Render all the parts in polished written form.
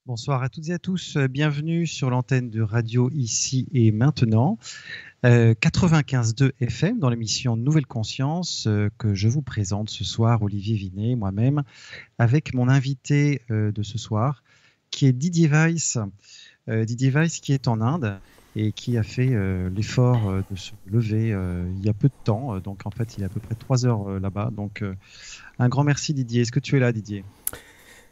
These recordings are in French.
Bonsoir à toutes et à tous, bienvenue sur l'antenne de Radio Ici et Maintenant, 95.2 FM dans l'émission Nouvelle Conscience que je vous présente ce soir, Olivier Vinet, moi-même, avec mon invité de ce soir qui est Didier Weiss. Didier Weiss qui est en Inde et qui a fait l'effort de se lever il y a peu de temps, donc en fait il est à peu près 3 heures là-bas, donc un grand merci Didier. Est-ce que tu es là Didier?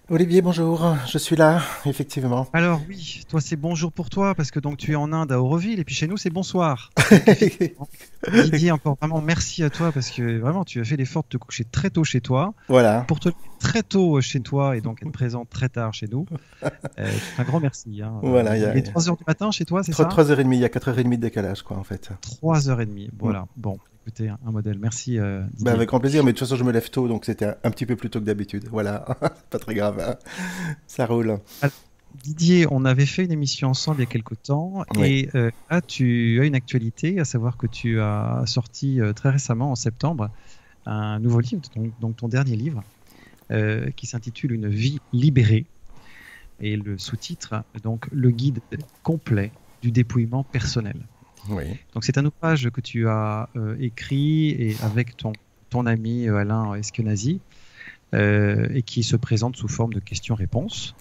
Olivier, bonjour, je suis là, effectivement. Alors oui, toi c'est bonjour pour toi parce que donc tu es en Inde à Auroville et puis chez nous c'est bonsoir. Donc effectivement, Didier, encore vraiment merci à toi parce que vraiment tu as fait l'effort de te coucher très tôt chez toi Voilà, pour te lever très tôt chez toi et donc être présent très tard chez nous. Un grand merci, hein. voilà, Il est 3 heures du matin chez toi, c'est ça? 3h30, il y a 4h30 de décalage, quoi, en fait. 3h30, Mm. voilà. Bon, écoutez, un modèle. Merci Ben, Didier. avec grand plaisir, mais de toute façon, je me lève tôt, donc c'était un petit peu plus tôt que d'habitude. Voilà, pas très grave, hein. Ça roule. Alors, Didier, on avait fait une émission ensemble il y a quelque temps Oui, et là tu as une actualité, à savoir que tu as sorti très récemment en septembre un nouveau livre, donc ton dernier livre, qui s'intitule Une vie libérée et le sous-titre, donc le guide complet du dépouillement personnel. oui. Donc c'est un ouvrage que tu as écrit et avec ton ami Alain Eskenazi et qui se présente sous forme de questions-réponses.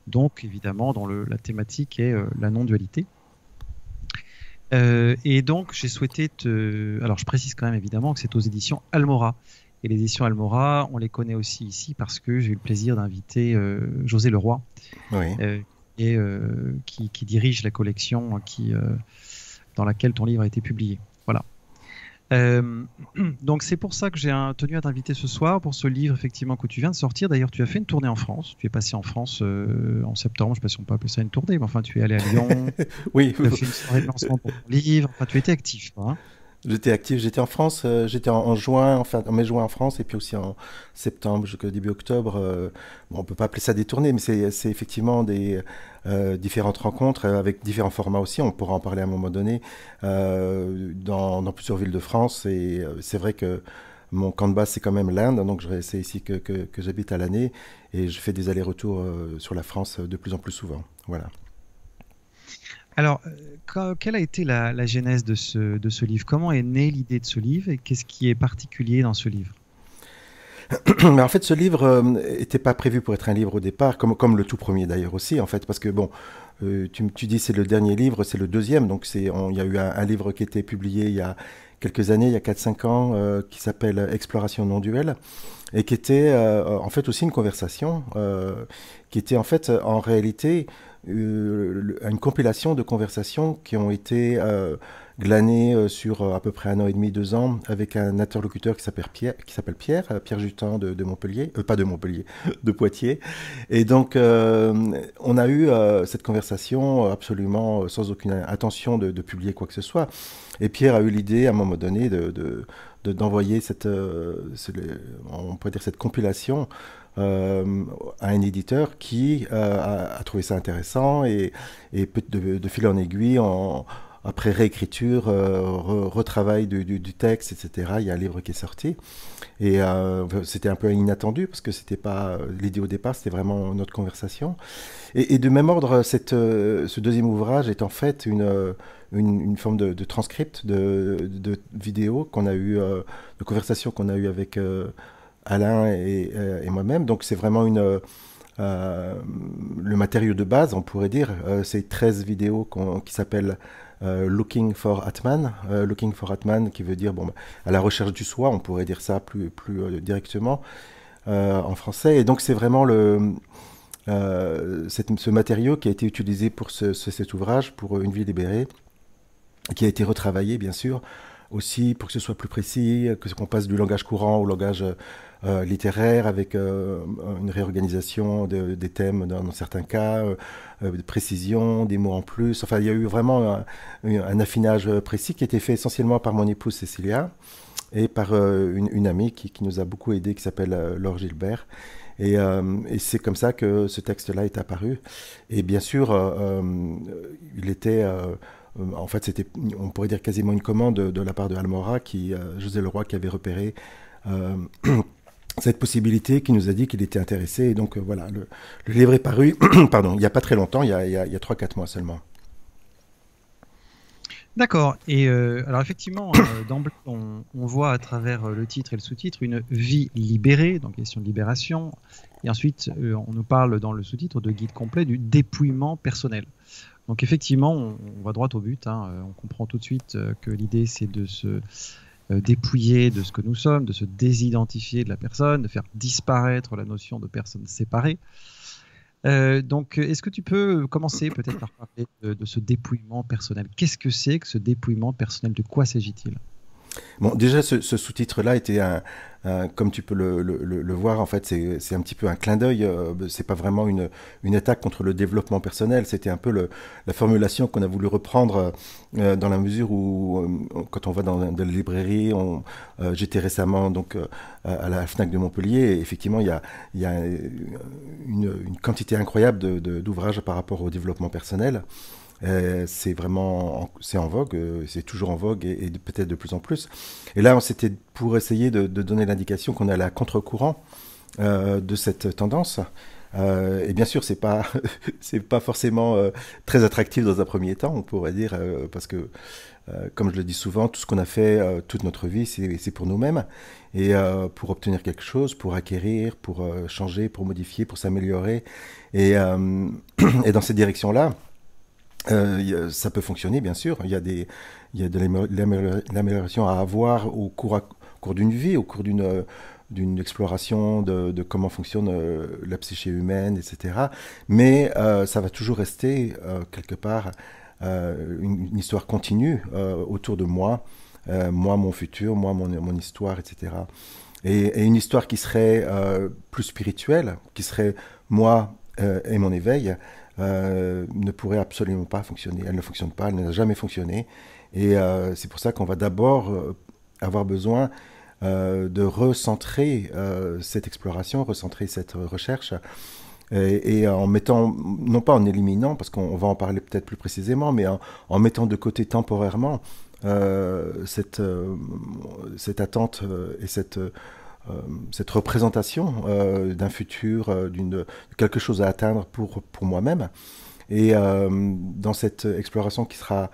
Donc, évidemment, la thématique est la non-dualité. Et donc, j'ai souhaité te... Alors, je précise quand même, évidemment, que c'est aux éditions Almora. Et les éditions Almora, on les connaît aussi ici parce que j'ai eu le plaisir d'inviter José Leroy, Oui. euh, qui dirige la collection dans laquelle ton livre a été publié. Voilà. Euh, donc c'est pour ça que tenu à t'inviter ce soir pour ce livre effectivement que tu viens de sortir. D'ailleurs, tu as fait une tournée en France. Tu es passé en France en septembre. Je ne sais pas si on peut appeler ça une tournée, mais enfin, tu es allé à Lyon. Oui, Tu as fait une soirée de lancement pour ton livre. Enfin, tu étais actif, quoi, hein. j'étais actif, j'étais en France, j'étais en juin, enfin en mai-juin en France, et puis aussi en septembre jusqu'au début octobre. Bon, on peut pas appeler ça des tournées, mais c'est effectivement des différentes rencontres avec différents formats aussi. On pourra en parler à un moment donné dans plusieurs villes de France. Et c'est vrai que mon camp de base c'est quand même l'Inde, donc c'est ici que j'habite à l'année, et je fais des allers-retours sur la France de plus en plus souvent. Voilà. Alors, quelle a été la genèse de ce livre? Comment est née l'idée de ce livre et qu'est-ce qui est particulier dans ce livre? Mais en fait, ce livre n'était pas prévu pour être un livre au départ, comme le tout premier d'ailleurs aussi, en fait, parce que bon, tu dis c'est le dernier livre, c'est le deuxième, donc il y a eu un livre qui a été publié il y a quelques années, il y a 4 5 ans, qui s'appelle Exploration non duel, et qui était en fait aussi une conversation, qui était en fait en réalité une compilation de conversations qui ont été glanées sur à peu près 1 an et demi, 2 ans, avec un interlocuteur qui s'appelle Pierre, Pierre Jutin de Montpellier, pas de Montpellier, de Poitiers. Et donc on a eu cette conversation absolument sans aucune intention de publier quoi que ce soit. Et Pierre a eu l'idée à un moment donné d'envoyer on pourrait dire cette compilation à un éditeur qui a trouvé ça intéressant, et de fil en aiguille, après réécriture, retravail du texte, etc. Il y a un livre qui est sorti, et c'était un peu inattendu parce que c'était pas l'idée au départ, c'était vraiment notre conversation. Et de même ordre, ce deuxième ouvrage est en fait une forme de transcript de vidéos qu'on a eu, de conversations qu'on a eues avec Alain et moi-même. Donc c'est vraiment le matériau de base, on pourrait dire. C'est 13 vidéos qui s'appellent Looking for Atman. Looking for Atman qui veut dire bon, à la recherche du soi, on pourrait dire ça plus directement en français. Et donc c'est vraiment ce matériau qui a été utilisé pour cet ouvrage, pour Une vie libérée, qui a été retravaillé bien sûr, aussi pour que ce soit plus précis, qu'on passe du langage courant au langage littéraire, avec une réorganisation des thèmes dans certains cas, de précision, des mots en plus. Enfin, il y a eu vraiment un affinage précis qui a été fait essentiellement par mon épouse Cécilia et par une amie qui nous a beaucoup aidé, qui s'appelle Laure Gilbert. Et c'est comme ça que ce texte-là est apparu. Et bien sûr, il était... en fait, c'était, on pourrait dire quasiment une commande de la part de Almora, José Leroy, qui avait repéré cette possibilité, qui nous a dit qu'il était intéressé. Et donc voilà, le livre est paru, pardon, il n'y a pas très longtemps, il y a 3-4 mois seulement. D'accord. Et alors effectivement, d'emblée, on voit à travers le titre et le sous-titre une vie libérée, donc question de libération. Et ensuite, on nous parle dans le sous-titre de guide complet du dépouillement personnel. Donc effectivement, on va droit au but, hein. On comprend tout de suite que l'idée, c'est de se dépouiller de ce que nous sommes, de se désidentifier de la personne, de faire disparaître la notion de personne séparée. Donc, est-ce que tu peux commencer peut-être par parler de ce dépouillement personnel? Qu'est-ce que c'est que ce dépouillement personnel? De quoi s'agit-il? Bon, déjà, ce sous-titre-là était comme tu peux le voir, en fait, c'est un petit peu un clin d'œil. C'est pas vraiment une attaque contre le développement personnel. C'était un peu la formulation qu'on a voulu reprendre dans la mesure où, quand on va dans la librairie, j'étais récemment donc à la Fnac de Montpellier. Et effectivement, il y a une quantité incroyable d'ouvrages par rapport au développement personnel. C'est en vogue, c'est toujours en vogue et peut-être de plus en plus. Et là, c'était pour essayer de donner l'indication qu'on allait à contre-courant de cette tendance. Et bien sûr, c'est pas c'est pas forcément très attractif dans un premier temps, on pourrait dire, parce que comme je le dis souvent, tout ce qu'on a fait toute notre vie, c'est pour nous-mêmes et pour obtenir quelque chose, pour acquérir, pour changer, pour modifier, pour s'améliorer. Et, et dans cette direction-là. Ça peut fonctionner, bien sûr. Il y a de l'amélioration à avoir au cours d'une vie, au cours d'une exploration de comment fonctionne la psyché humaine, etc. Mais ça va toujours rester, quelque part, une histoire continue autour de moi, moi, mon futur, moi, mon histoire, etc. Et une histoire qui serait plus spirituelle, qui serait moi et mon éveil, ne pourrait absolument pas fonctionner. Elle ne fonctionne pas, elle n'a jamais fonctionné. Et c'est pour ça qu'on va d'abord avoir besoin de recentrer cette exploration, recentrer cette recherche, et en mettant, non pas en éliminant, parce qu'on va en parler peut-être plus précisément, mais en mettant de côté temporairement cette attente et cette représentation d'un futur, de quelque chose à atteindre pour moi-même. Et dans cette exploration qui sera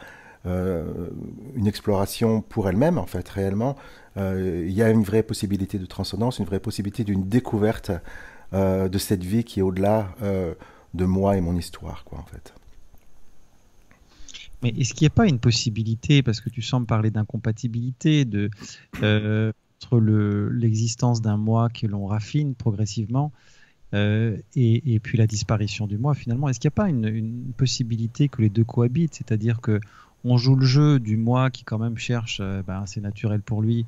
une exploration pour elle-même, en fait, réellement, il y a une vraie possibilité de transcendance, une vraie possibilité d'une découverte de cette vie qui est au-delà de moi et mon histoire, quoi, en fait. Mais est-ce qu'il n'y a pas une possibilité, parce que tu sembles parler d'incompatibilité, entre l'existence d'un moi que l'on raffine progressivement et puis la disparition du moi finalement? Est-ce qu'il n'y a pas une possibilité que les deux cohabitent, c'est-à-dire que on joue le jeu du moi qui quand même cherche, c'est naturel pour lui,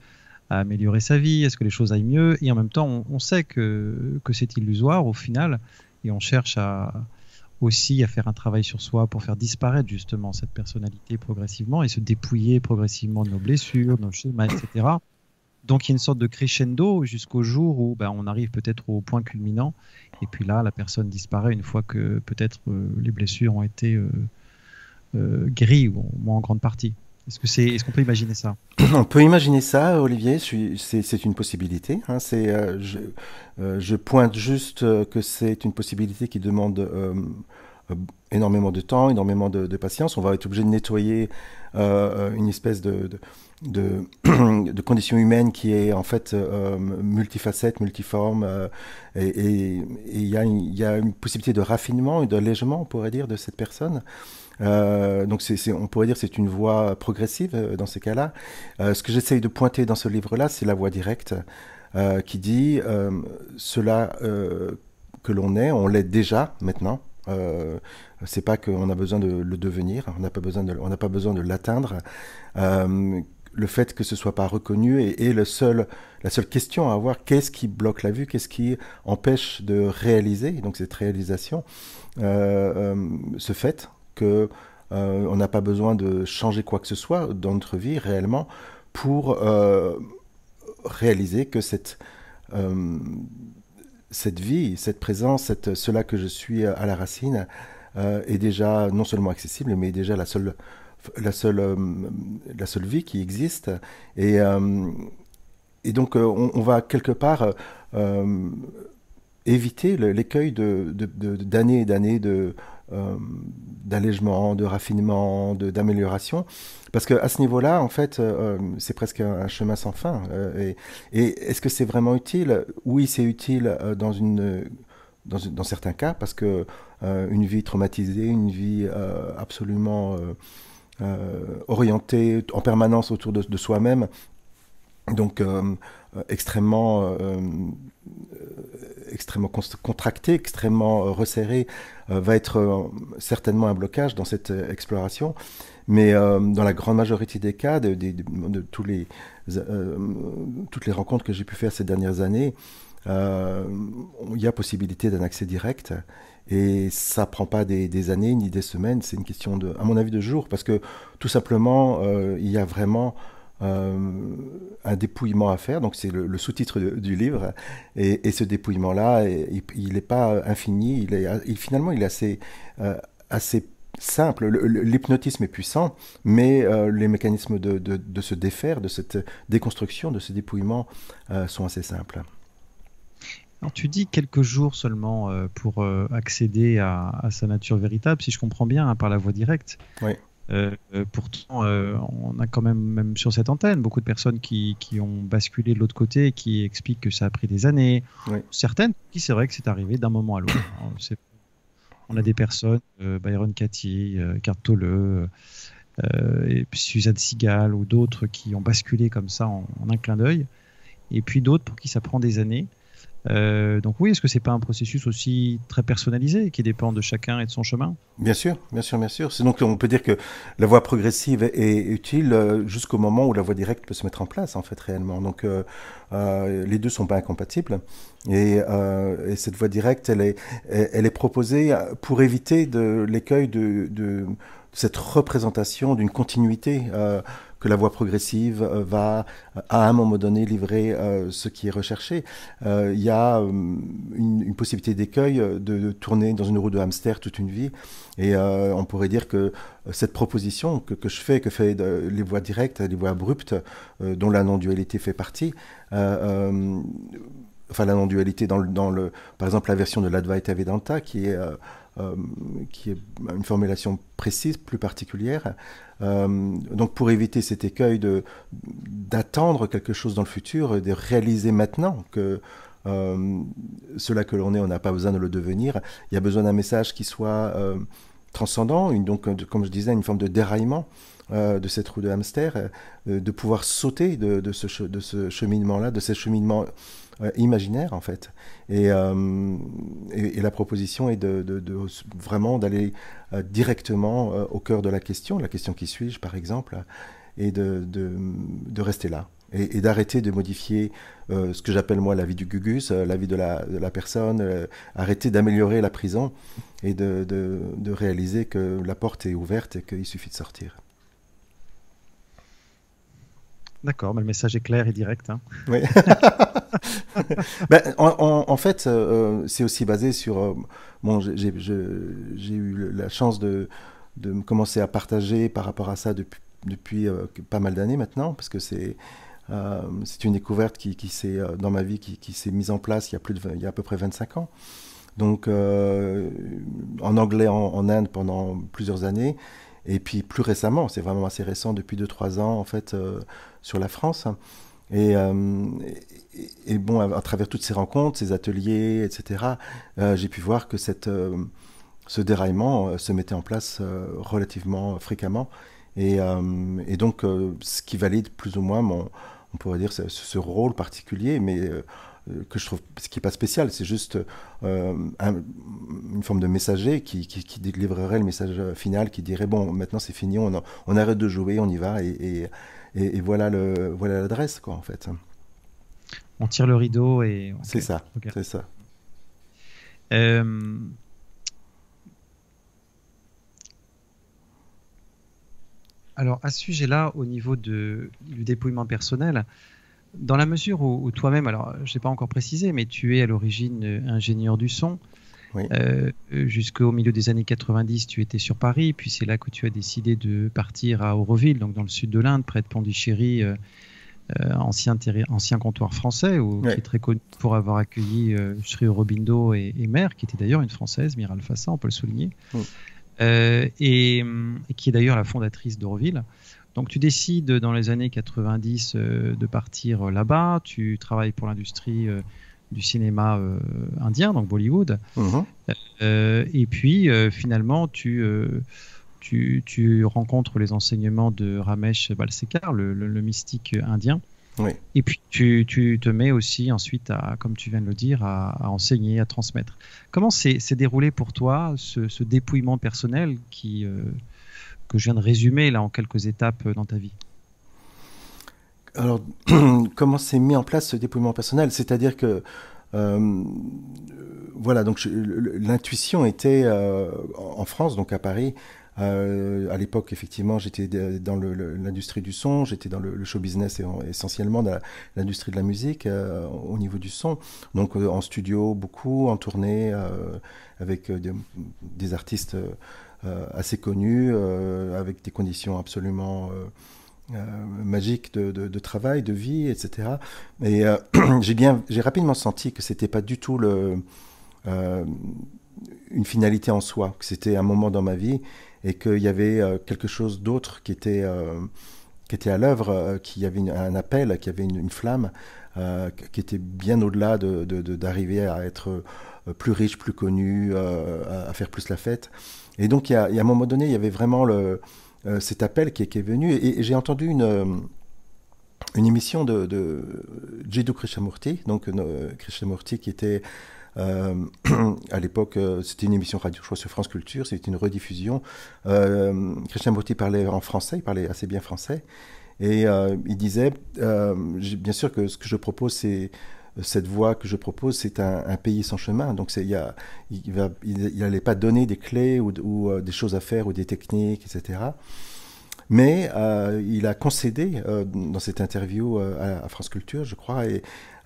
à améliorer sa vie, est-ce que les choses aillent mieux, et en même temps on sait que c'est illusoire au final, et on cherche aussi à faire un travail sur soi pour faire disparaître justement cette personnalité progressivement et se dépouiller progressivement de nos blessures, nos schémas, etc. Donc il y a une sorte de crescendo jusqu'au jour où on arrive peut-être au point culminant, et puis là la personne disparaît une fois que peut-être les blessures ont été guéries, ou au moins en grande partie. Est-ce qu'on peut imaginer ça? On peut imaginer ça, Olivier, c'est une possibilité. Hein, je pointe juste que c'est une possibilité qui demande énormément de temps, énormément de patience. On va être obligé de nettoyer une espèce de condition humaine qui est en fait multifacette, multiforme, et il y a une possibilité de raffinement et d'allègement, on pourrait dire, de cette personne. Donc on pourrait dire que c'est une voie progressive dans ces cas-là. Ce que j'essaye de pointer dans ce livre-là, c'est la voie directe qui dit cela que l'on est, on l'est déjà maintenant. C'est pas qu'on a besoin de le devenir, on n'a pas besoin de l'atteindre. Le fait que ce soit pas reconnu est la seule question à avoir. Qu'est-ce qui bloque la vue? Qu'est-ce qui empêche de réaliser? Donc cette réalisation, ce fait que on n'a pas besoin de changer quoi que ce soit dans notre vie réellement pour réaliser que cette vie, cette présence, cela que je suis à la racine est déjà non seulement accessible, mais déjà la seule vie qui existe. Et donc, on va quelque part éviter l'écueil d'années et d'années d'allègement, de raffinement, d'amélioration, parce qu'à ce niveau-là, en fait, c'est presque un chemin sans fin. Et est-ce que c'est vraiment utile? Oui, c'est utile dans certains cas, parce que une vie traumatisée, une vie absolument orientée en permanence autour de soi-même, donc extrêmement contracté, extrêmement resserré, va être certainement un blocage dans cette exploration. Mais dans la grande majorité des cas, toutes les rencontres que j'ai pu faire ces dernières années, il y a possibilité d'un accès direct. Et ça prend pas des années ni des semaines, c'est une question à mon avis, de jours, parce que tout simplement, il y a vraiment un dépouillement à faire, donc c'est le sous-titre du livre, et ce dépouillement-là, il n'est pas infini, finalement il est assez simple. L'hypnotisme est puissant, mais les mécanismes de se défaire, de cette déconstruction, de ce dépouillement sont assez simples. Alors, tu dis quelques jours seulement pour accéder à sa nature véritable, si je comprends bien, hein, par la voie directe. Oui. Pourtant, on a quand même sur cette antenne beaucoup de personnes qui ont basculé de l'autre côté et qui expliquent que ça a pris des années. Oui. Certaines, c'est vrai que c'est arrivé d'un moment à l'autre. On a des personnes, Byron Katie, Eckhart Tolle, et puis Suzanne Segal ou d'autres qui ont basculé comme ça en un clin d'œil. Et puis d'autres pour qui ça prend des années. Donc oui, est-ce que c'est pas un processus aussi très personnalisé qui dépend de chacun et de son chemin? Bien sûr, bien sûr, bien sûr. Donc on peut dire que la voie progressive est utile jusqu'au moment où la voie directe peut se mettre en place, en fait, réellement. Donc les deux sont pas incompatibles. Et cette voie directe, elle est proposée pour éviter l'écueil de cette représentation d'une continuité que la voie progressive va à un moment donné livrer ce qui est recherché. Il y a une possibilité d'écueil de tourner dans une roue de hamster toute une vie, et on pourrait dire que cette proposition que je fais, que fait les voies directes, les voies abruptes, dont la non-dualité fait partie, enfin la non-dualité par exemple la version de l'Advaita Vedanta qui est une formulation précise, plus particulière. Donc pour éviter cet écueil d'attendre quelque chose dans le futur et de réaliser maintenant que cela que l'on est, on n'a pas besoin de le devenir. Il y a besoin d'un message qui soit transcendant, donc comme je disais, une forme de déraillement de cette roue de hamster, de pouvoir sauter de ce cheminement-là, de ces cheminements imaginaire, en fait. Et la proposition est vraiment d'aller directement au cœur de la question qui suis-je, par exemple, et de rester là. Et d'arrêter de modifier ce que j'appelle moi la vie du gugus, la vie de la personne, arrêter d'améliorer la prison et de réaliser que la porte est ouverte et qu'il suffit de sortir. D'accord, mais le message est clair et direct. Hein. Oui. En fait, c'est aussi basé sur... bon, j'ai eu la chance de commencer à partager par rapport à ça depuis pas mal d'années maintenant, parce que c'est une découverte qui s'est, dans ma vie, qui s'est mise en place il y a à peu près 25 ans. Donc, en anglais en Inde pendant plusieurs années. Et puis plus récemment, c'est vraiment assez récent, depuis 2-3 ans en fait, sur la France. Et bon, à travers toutes ces rencontres, ces ateliers, etc., j'ai pu voir que ce déraillement se mettait en place relativement fréquemment. Et donc, ce qui valide plus ou moins on pourrait dire, ce rôle particulier, mais que je trouve, ce qui n'est pas spécial, c'est juste une forme de messager qui délivrerait le message final, qui dirait bon, maintenant c'est fini, on arrête de jouer, on y va, et voilà l'adresse, quoi, en fait. On tire le rideau et... Okay. C'est ça, okay. C'est ça. Alors, à ce sujet-là, au niveau du dépouillement personnel, dans la mesure où toi-même, alors je n'ai pas encore précisé, mais tu es à l'origine ingénieur du son. Oui. Jusqu'au milieu des années 90, tu étais sur Paris, puis c'est là que tu as décidé de partir à Auroville, donc dans le sud de l'Inde, près de Pondichéry, ancien comptoir français, qui Ouais. est très connu pour avoir accueilli Sri Aurobindo et mère, qui était d'ailleurs une Française, Miral Fassa, on peut le souligner, Mm. et qui est d'ailleurs la fondatrice d'Auroville. Donc tu décides dans les années 90 de partir là-bas, tu travailles pour l'industrie du cinéma indien, donc Bollywood, Mhm. et puis finalement tu rencontres les enseignements de Ramesh Balsekar, le mystique indien. Oui. Et puis tu te mets aussi ensuite, comme tu viens de le dire, à enseigner, à transmettre. Comment s'est déroulé pour toi ce dépouillement personnel que je viens de résumer là en quelques étapes dans ta vie? Alors, comment s'est mis en place ce dépouillement personnel? C'est-à-dire que, euh, voilà, donc l'intuition était en France, donc à Paris. À l'époque, effectivement, j'étais dans l'industrie du son, j'étais dans le show business et essentiellement dans l'industrie de la musique au niveau du son. Donc en studio, beaucoup, en tournée, avec des artistes assez connus, avec des conditions absolument magique de travail, de vie, etc. Et j'ai rapidement senti que c'était pas du tout euh, une finalité en soi, que c'était un moment dans ma vie et qu'il y avait quelque chose d'autre qui était à l'œuvre, qu'il y avait un appel, qu'il y avait une flamme qui était bien au-delà d'arriver à être plus riche, plus connu, à faire plus la fête. Et donc il y a un moment donné, il y avait vraiment cet appel qui est venu et j'ai entendu une émission de Jiddu Krishnamurti, donc Krishnamurti qui était euh, à l'époque, c'était une émission radio, je crois, sur France Culture, c'était une rediffusion. Krishnamurti parlait en français, il parlait assez bien français, et il disait, bien sûr que ce que je propose, c'est cette voie que je propose, c'est un pays sans chemin. Donc il n'allait pas donner des clés ou des choses à faire ou des techniques, etc. Mais il a concédé dans cette interview à France Culture, je crois,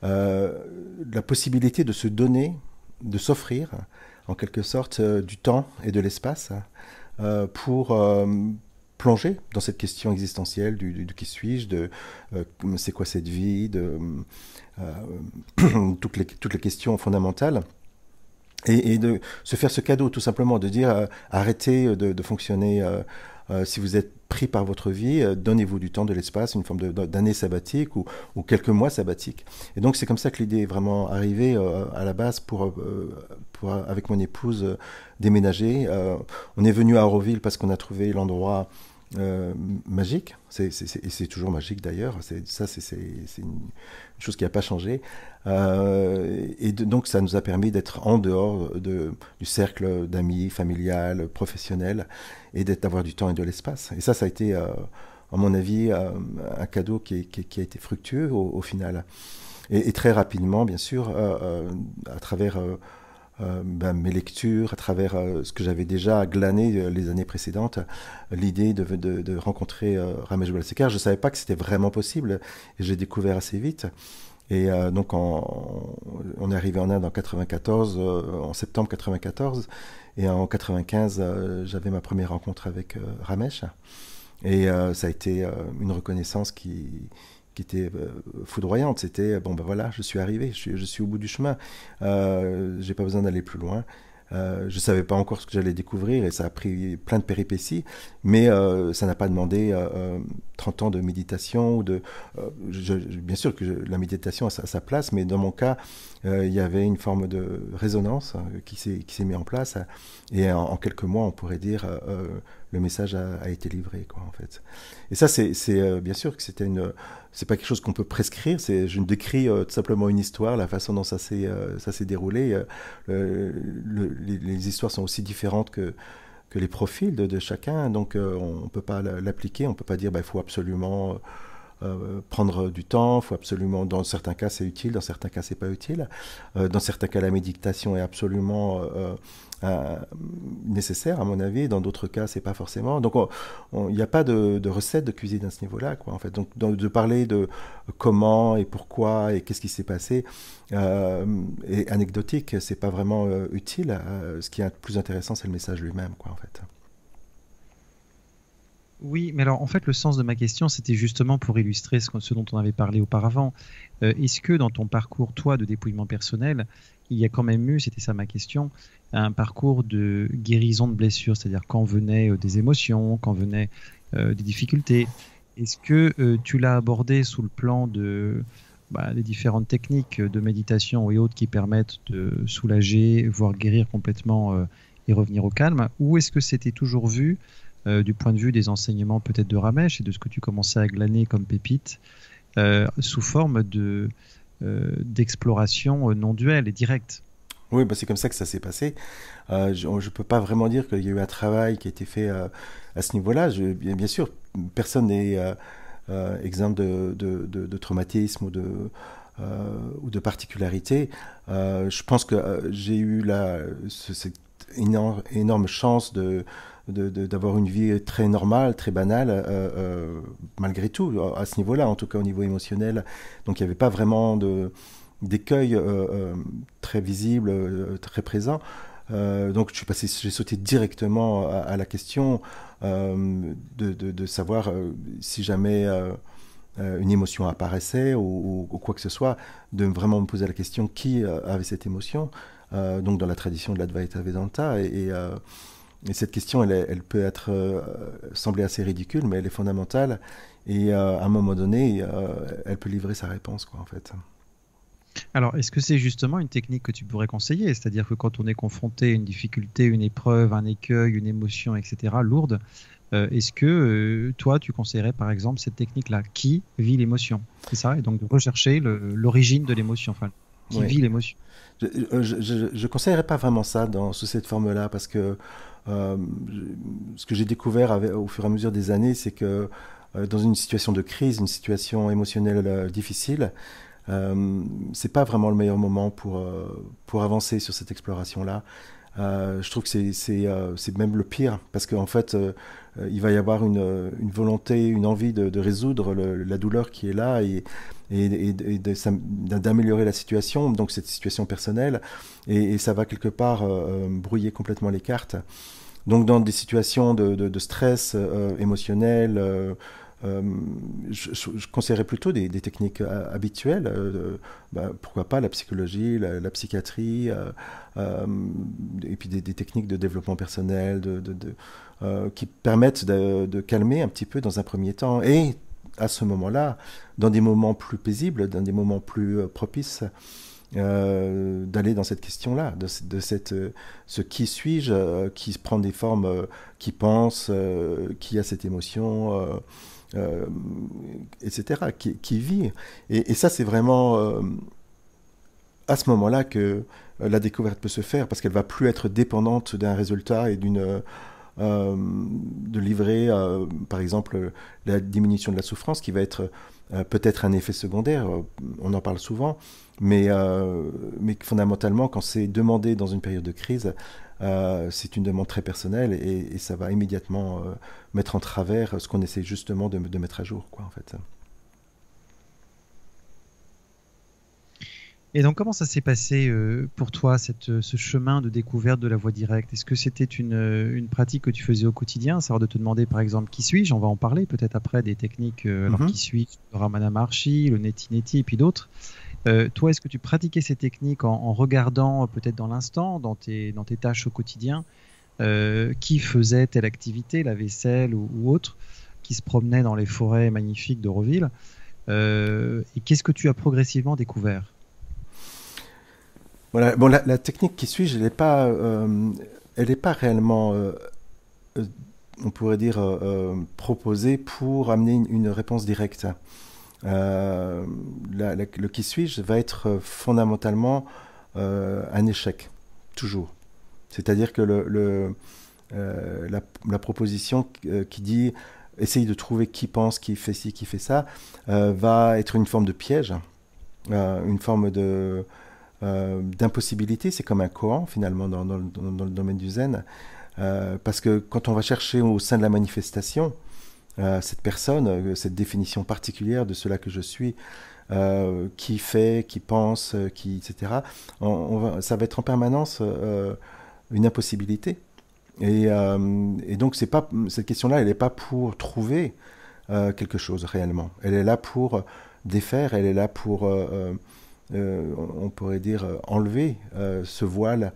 la possibilité de se donner, de s'offrir, en quelque sorte, du temps et de l'espace pour plonger dans cette question existentielle du qui suis-je, c'est quoi cette vie, toutes les questions fondamentales. Et de se faire ce cadeau, tout simplement, de dire arrêtez de fonctionner. Si vous êtes pris par votre vie, donnez-vous du temps, de l'espace, une forme d'année sabbatique ou quelques mois sabbatiques. Et donc c'est comme ça que l'idée est vraiment arrivée à la base avec mon épouse, déménager. On est venu à Auroville parce qu'on a trouvé l'endroit magique. C'est toujours magique d'ailleurs. C'est une chose qui n'a pas changé. Donc ça nous a permis d'être en dehors du cercle d'amis, familial, professionnel, et d'avoir du temps et de l'espace. Et ça a été, à mon avis, un cadeau qui a été fructueux au final. Et très rapidement, bien sûr, à travers mes lectures, à travers ce que j'avais déjà glané les années précédentes, l'idée de rencontrer Ramesh Balsekar, je ne savais pas que c'était vraiment possible, et j'ai découvert assez vite. Et donc on est arrivé en Inde en 94, en septembre 94, et en 95 j'avais ma première rencontre avec Ramesh, et ça a été une reconnaissance qui était foudroyante. C'était bon ben voilà, je suis arrivé, je suis au bout du chemin, j'ai pas besoin d'aller plus loin. Je savais pas encore ce que j'allais découvrir et ça a pris plein de péripéties, mais ça n'a pas demandé 30 ans de méditation bien sûr que la méditation a sa place, mais dans mon cas, il y avait une forme de résonance qui s'est mise en place et en quelques mois, on pourrait dire le message a été livré, quoi, en fait. Et ça, c'est bien sûr que c'est pas quelque chose qu'on peut prescrire. Je ne décris tout simplement une histoire, la façon dont ça s'est déroulé. Les histoires sont aussi différentes que les profils de chacun, donc on ne peut pas l'appliquer, on ne peut pas dire il faut absolument prendre du temps, faut absolument, dans certains cas c'est utile, dans certains cas c'est pas utile, dans certains cas la méditation est absolument nécessaire à mon avis, dans d'autres cas c'est pas forcément. Donc il n'y a pas de recette de cuisine à ce niveau-là, quoi, en fait. Donc de parler de comment et pourquoi et qu'est-ce qui s'est passé et anecdotique, c'est pas vraiment utile. Ce qui est plus intéressant c'est le message lui-même, quoi, en fait. Oui, mais alors en fait, le sens de ma question, c'était justement pour illustrer ce dont on avait parlé auparavant. Est-ce que dans ton parcours, toi, de dépouillement personnel, il y a quand même eu, c'était ça ma question, un parcours de guérison de blessures, c'est-à-dire quand venaient des émotions, quand venaient des difficultés, est-ce que tu l'as abordé sous le plan des différentes techniques de méditation et autres qui permettent de soulager, voire guérir complètement et revenir au calme, ou est-ce que c'était toujours vu du point de vue des enseignements peut-être de Ramesh et de ce que tu commençais à glaner comme pépite, sous forme d'exploration non duelle et directe. Oui, bah, c'est comme ça que ça s'est passé. Je ne peux pas vraiment dire qu'il y a eu un travail qui a été fait à ce niveau-là. Bien sûr, personne n'est exempt de traumatisme ou de particularité. Je pense que j'ai eu cette énorme chance d'avoir une vie très normale, très banale, malgré tout, à ce niveau-là, en tout cas au niveau émotionnel. Donc il n'y avait pas vraiment d'écueil très visible, très présent. Donc j'ai sauté directement à la question de savoir si jamais une émotion apparaissait ou quoi que ce soit, de vraiment me poser la question qui avait cette émotion. Donc dans la tradition de l'Advaita Vedanta et cette question, elle peut être sembler assez ridicule, mais elle est fondamentale. Et à un moment donné, elle peut livrer sa réponse, quoi, en fait. Alors, est-ce que c'est justement une technique que tu pourrais conseiller? C'est-à-dire que quand on est confronté à une difficulté, une épreuve, un écueil, une émotion, etc., lourde, est-ce que toi, tu conseillerais par exemple cette technique-là, qui vit l'émotion? C'est ça? Et donc de rechercher l'origine de l'émotion, enfin, qui Oui. vit l'émotion. Je conseillerais pas vraiment ça sous cette forme-là, parce que euh, ce que j'ai découvert au fur et à mesure des années, c'est que dans une situation de crise, une situation émotionnelle difficile, c'est pas vraiment le meilleur moment pour avancer sur cette exploration-là. Je trouve que c'est même le pire, parce qu'en fait, il va y avoir une volonté, une envie de résoudre la douleur qui est là et d'améliorer la situation, donc cette situation personnelle, et ça va quelque part brouiller complètement les cartes. Donc dans des situations de stress émotionnel, euh, je conseillerais plutôt des techniques habituelles, pourquoi pas la psychologie, la psychiatrie, euh, et puis des techniques de développement personnel qui permettent de calmer un petit peu dans un premier temps. Et à ce moment-là, dans des moments plus paisibles, dans des moments plus propices, d'aller dans cette question-là, ce qui suis-je, qui prend des formes, qui pense, qui a cette émotion, euh, etc., qui vit. Et ça, c'est vraiment à ce moment-là que la découverte peut se faire, parce qu'elle va plus être dépendante d'un résultat et de livrer, par exemple, la diminution de la souffrance, qui va être peut-être un effet secondaire, on en parle souvent, mais fondamentalement, quand c'est demandé dans une période de crise, c'est une demande très personnelle et ça va immédiatement mettre en travers ce qu'on essaie justement de mettre à jour, quoi, en fait. Et donc, comment ça s'est passé pour toi, ce chemin de découverte de la voie directe? Est-ce que c'était une pratique que tu faisais au quotidien, savoir de te demander par exemple qui suis-je? On va en parler peut-être après des techniques, alors Mhm. qui suis-je? Le Ramana Maharshi, le Neti Neti et puis d'autres. Toi, est-ce que tu pratiquais ces techniques en regardant peut-être dans l'instant, dans tes tâches au quotidien, qui faisait telle activité, la vaisselle ou autre, qui se promenait dans les forêts magnifiques d'Auroville? Et qu'est-ce que tu as progressivement découvert? Voilà. Bon, la technique qui suit, elle est pas réellement, euh, on pourrait dire, proposée pour amener une réponse directe. Euh, le qui suis-je va être fondamentalement un échec, toujours. C'est-à-dire que la proposition qui dit essaye de trouver qui pense, qui fait ci, qui fait ça, va être une forme de piège, une forme d'impossibilité. C'est comme un koan finalement dans le domaine du zen. Parce que quand on va chercher au sein de la manifestation, cette personne, cette définition particulière de cela que je suis, qui fait, qui pense, etc., ça va être en permanence une impossibilité. Et donc, cette question-là, elle n'est pas pour trouver quelque chose réellement. Elle est là pour défaire, elle est là pour, on pourrait dire, enlever ce voile,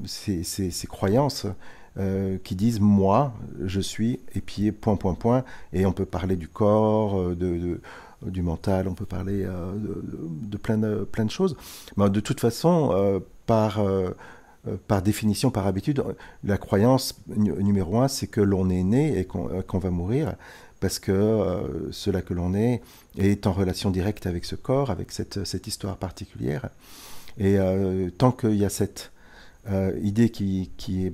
ces croyances qui disent moi, je suis, et puis point, point, point, et on peut parler du corps, du mental, on peut parler de plein de choses. Mais de toute façon, par définition, par habitude, la croyance numéro un, c'est que l'on est né et qu'on va mourir, parce que cela que l'on est en relation directe avec ce corps, avec cette histoire particulière. Et tant qu'il y a cette idée qui est,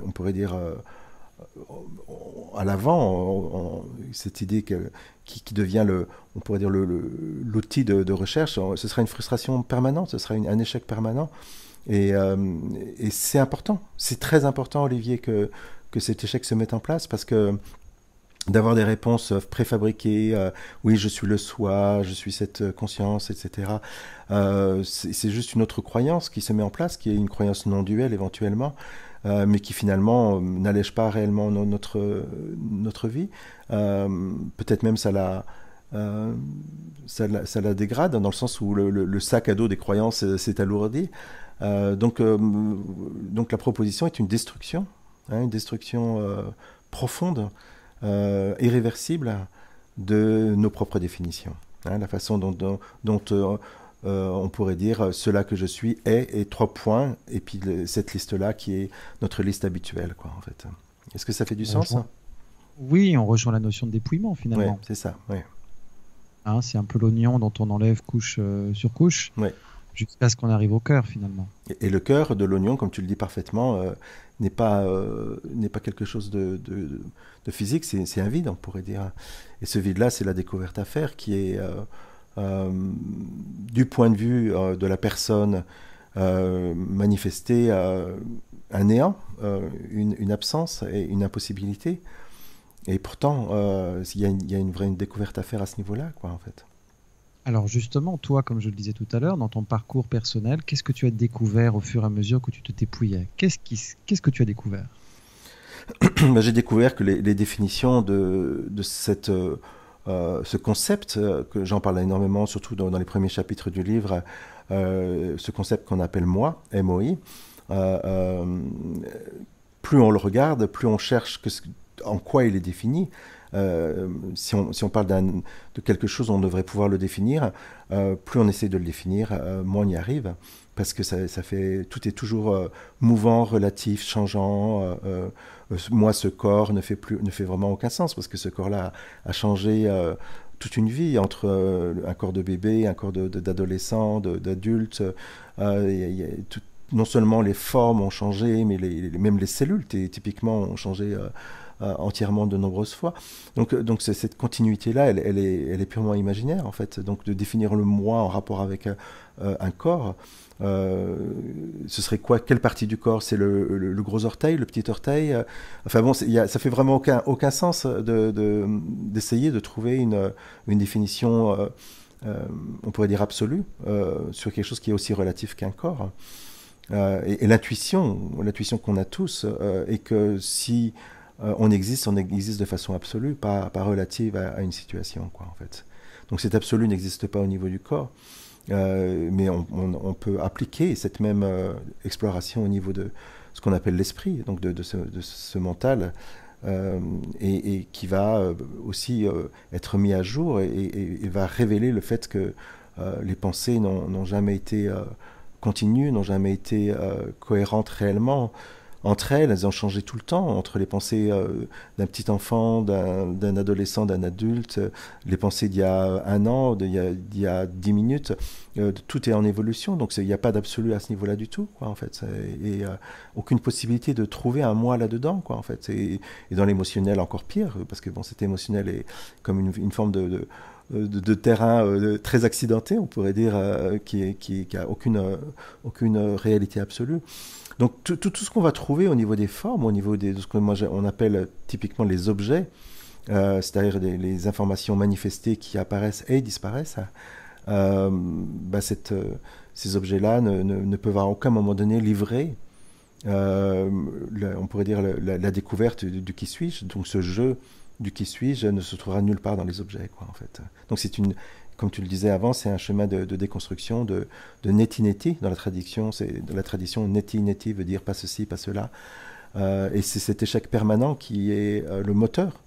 on pourrait dire, à l'avant, cette idée qui devient on pourrait dire l'outil de recherche, ce sera une frustration permanente, ce sera un échec permanent. Et c'est important, c'est très important, Olivier, que cet échec se mette en place, parce que d'avoir des réponses préfabriquées, oui, je suis le soi, je suis cette conscience, etc. C'est juste une autre croyance qui se met en place, qui est une croyance non duelle éventuellement, mais qui finalement n'allège pas réellement notre vie. Peut-être même ça la dégrade, dans le sens où le sac à dos des croyances s'est alourdi. Donc la proposition est une destruction, une destruction profonde, irréversible de nos propres définitions. La façon dont on pourrait dire cela que je suis est, et 3 points, et puis cette liste-là qui est notre liste habituelle, quoi, en fait. Est-ce que ça fait du sens, hein? Oui, on rejoint la notion de dépouillement, finalement. Ouais, c'est ça, ouais. C'est un peu l'oignon dont on enlève couche sur couche, jusqu'à ce qu'on arrive au cœur, finalement. Et le cœur de l'oignon, comme tu le dis parfaitement, n'est pas quelque chose de physique, c'est un vide, on pourrait dire. Et ce vide-là, c'est la découverte à faire, qui est, du point de vue de la personne, manifester un néant, une absence et une impossibilité. Et pourtant, il y a une vraie découverte à faire à ce niveau-là, quoi, en fait. Alors justement, toi, comme je le disais tout à l'heure, dans ton parcours personnel, qu'est-ce que tu as découvert au fur et à mesure que tu te dépouillais? Qu'est-ce que tu as découvert? J'ai découvert que les définitions de ce concept, que j'en parle énormément, surtout dans les premiers chapitres du livre, ce concept qu'on appelle moi, M-O-I, plus on le regarde, plus on cherche en quoi il est défini. Si on parle de quelque chose, on devrait pouvoir le définir. Plus on essaie de le définir, moins on y arrive, parce que tout est toujours mouvant, relatif, changeant. Moi, ce corps ne fait vraiment aucun sens, parce que ce corps-là a changé toute une vie, entre un corps de bébé, un corps d'adolescent, d'adulte. Non seulement les formes ont changé, mais même les cellules, typiquement, ont changé entièrement de nombreuses fois. Donc cette continuité-là, elle est purement imaginaire, en fait. Donc de définir le moi en rapport avec un corps, ce serait quoi? Quelle partie du corps? C'est le gros orteil, le petit orteil? Enfin bon, ça fait vraiment aucun sens d'essayer de trouver une définition, on pourrait dire absolue, sur quelque chose qui est aussi relatif qu'un corps. Et l'intuition qu'on a tous, est que si on existe de façon absolue, pas relative à une situation, quoi, en fait. Donc cet absolu n'existe pas au niveau du corps, mais on peut appliquer cette même exploration au niveau de ce qu'on appelle l'esprit, donc de ce mental, et qui va aussi être mis à jour et va révéler le fait que les pensées n'ont jamais été continues, n'ont jamais été cohérentes réellement. Entre elles ont changé tout le temps, entre les pensées d'un petit enfant, d'un adolescent, d'un adulte, les pensées d'il y a 1 an, d'il y a 10 minutes, tout est en évolution, donc il n'y a pas d'absolu à ce niveau-là du tout, quoi, en fait. Et aucune possibilité de trouver un moi là-dedans, quoi, en fait. Et dans l'émotionnel, encore pire, parce que bon, cet émotionnel est comme une forme de terrain très accidenté, on pourrait dire, qui a aucune réalité absolue. Donc tout ce qu'on va trouver au niveau des formes, au niveau de ce on appelle typiquement les objets, c'est-à-dire les informations manifestées qui apparaissent et disparaissent, ces objets-là ne peuvent à aucun moment donné livrer on pourrait dire la découverte du qui suis-je. Donc ce jeu du qui suis-je ne se trouvera nulle part dans les objets, quoi, en fait. Donc comme tu le disais avant, c'est un chemin de déconstruction, de neti-neti dans la tradition. De la tradition, neti-neti veut dire pas ceci, pas cela. Et c'est cet échec permanent qui est le moteur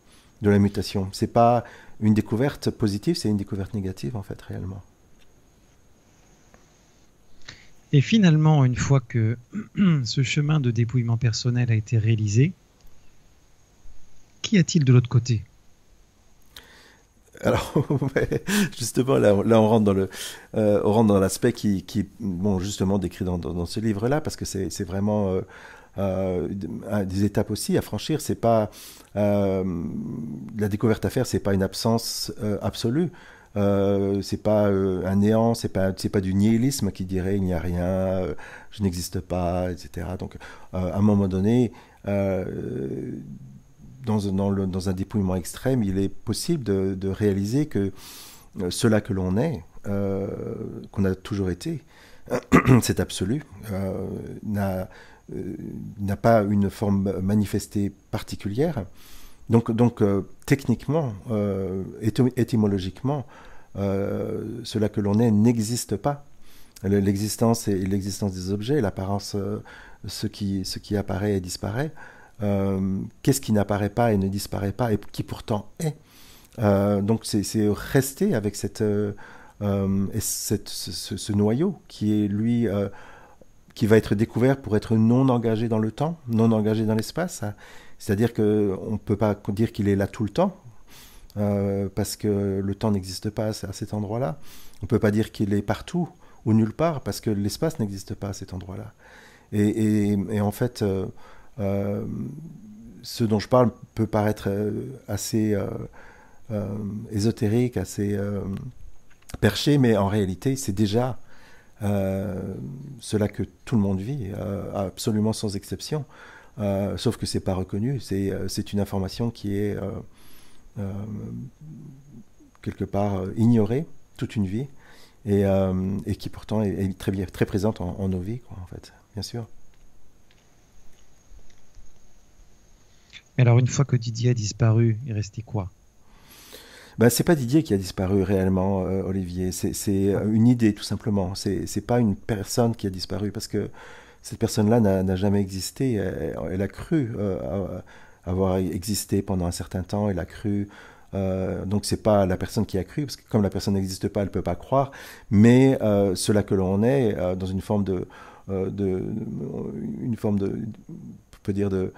de la mutation. C'est pas une découverte positive, c'est une découverte négative, en fait, réellement. Et finalement, une fois que ce chemin de dépouillement personnel a été réalisé, qu'y a-t-il de l'autre côté? Alors, ouais, justement, là, on rentre on rentre dans l'aspect qui, bon, justement, décrit dans ce livre-là, parce que c'est vraiment des étapes aussi à franchir. C'est pas la découverte à faire, c'est pas une absence absolue. C'est pas un néant, c'est pas du nihilisme qui dirait il n'y a rien, je n'existe pas, etc. Donc, à un moment donné, dans un dépouillement extrême, il est possible de réaliser que cela que l'on est, qu'on a toujours été, c'est absolu, n'a pas une forme manifestée particulière. Donc techniquement, étymologiquement, cela que l'on est n'existe pas. L'existence et l'existence des objets, l'apparence, ce qui apparaît et disparaît, qu'est-ce qui n'apparaît pas et ne disparaît pas et qui pourtant est. Donc c'est rester avec ce noyau qui est lui qui va être découvert pour être non engagé dans le temps, non engagé dans l'espace. C'est-à-dire qu'on ne peut pas dire qu'il est là tout le temps, parce que le temps n'existe pas à cet endroit-là. On ne peut pas dire qu'il est partout ou nulle part, parce que l'espace n'existe pas à cet endroit-là. Et en fait, ce dont je parle peut paraître assez ésotérique, assez perché, mais en réalité, c'est déjà cela que tout le monde vit, absolument sans exception. Sauf que c'est pas reconnu, c'est une information qui est quelque part ignorée toute une vie et qui pourtant est très présente en nos vies, quoi, en fait, bien sûr. Mais alors, une fois que Didier a disparu, il restait quoi? Ben, c'est pas Didier qui a disparu réellement, Olivier. C'est une idée, tout simplement. C'est pas une personne qui a disparu, parce que cette personne-là n'a jamais existé. Elle a cru avoir existé pendant un certain temps. Elle a cru. Donc c'est pas la personne qui a cru, parce que comme la personne n'existe pas, elle peut pas croire. Mais cela que l'on est, dans une forme on peut dire de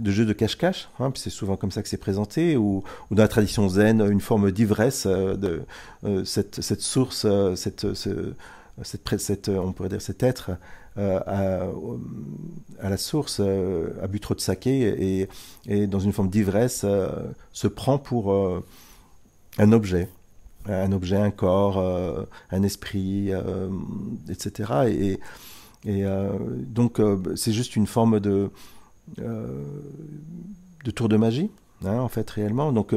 jeu de cache-cache, hein, puis c'est souvent comme ça que c'est présenté, ou dans la tradition zen, une forme d'ivresse de cette source, on pourrait dire cet être à la source a bu trop de saké et dans une forme d'ivresse se prend pour un objet. Un corps, un esprit, etc. Donc c'est juste une forme euh, de tour de magie, hein, en fait, réellement. Donc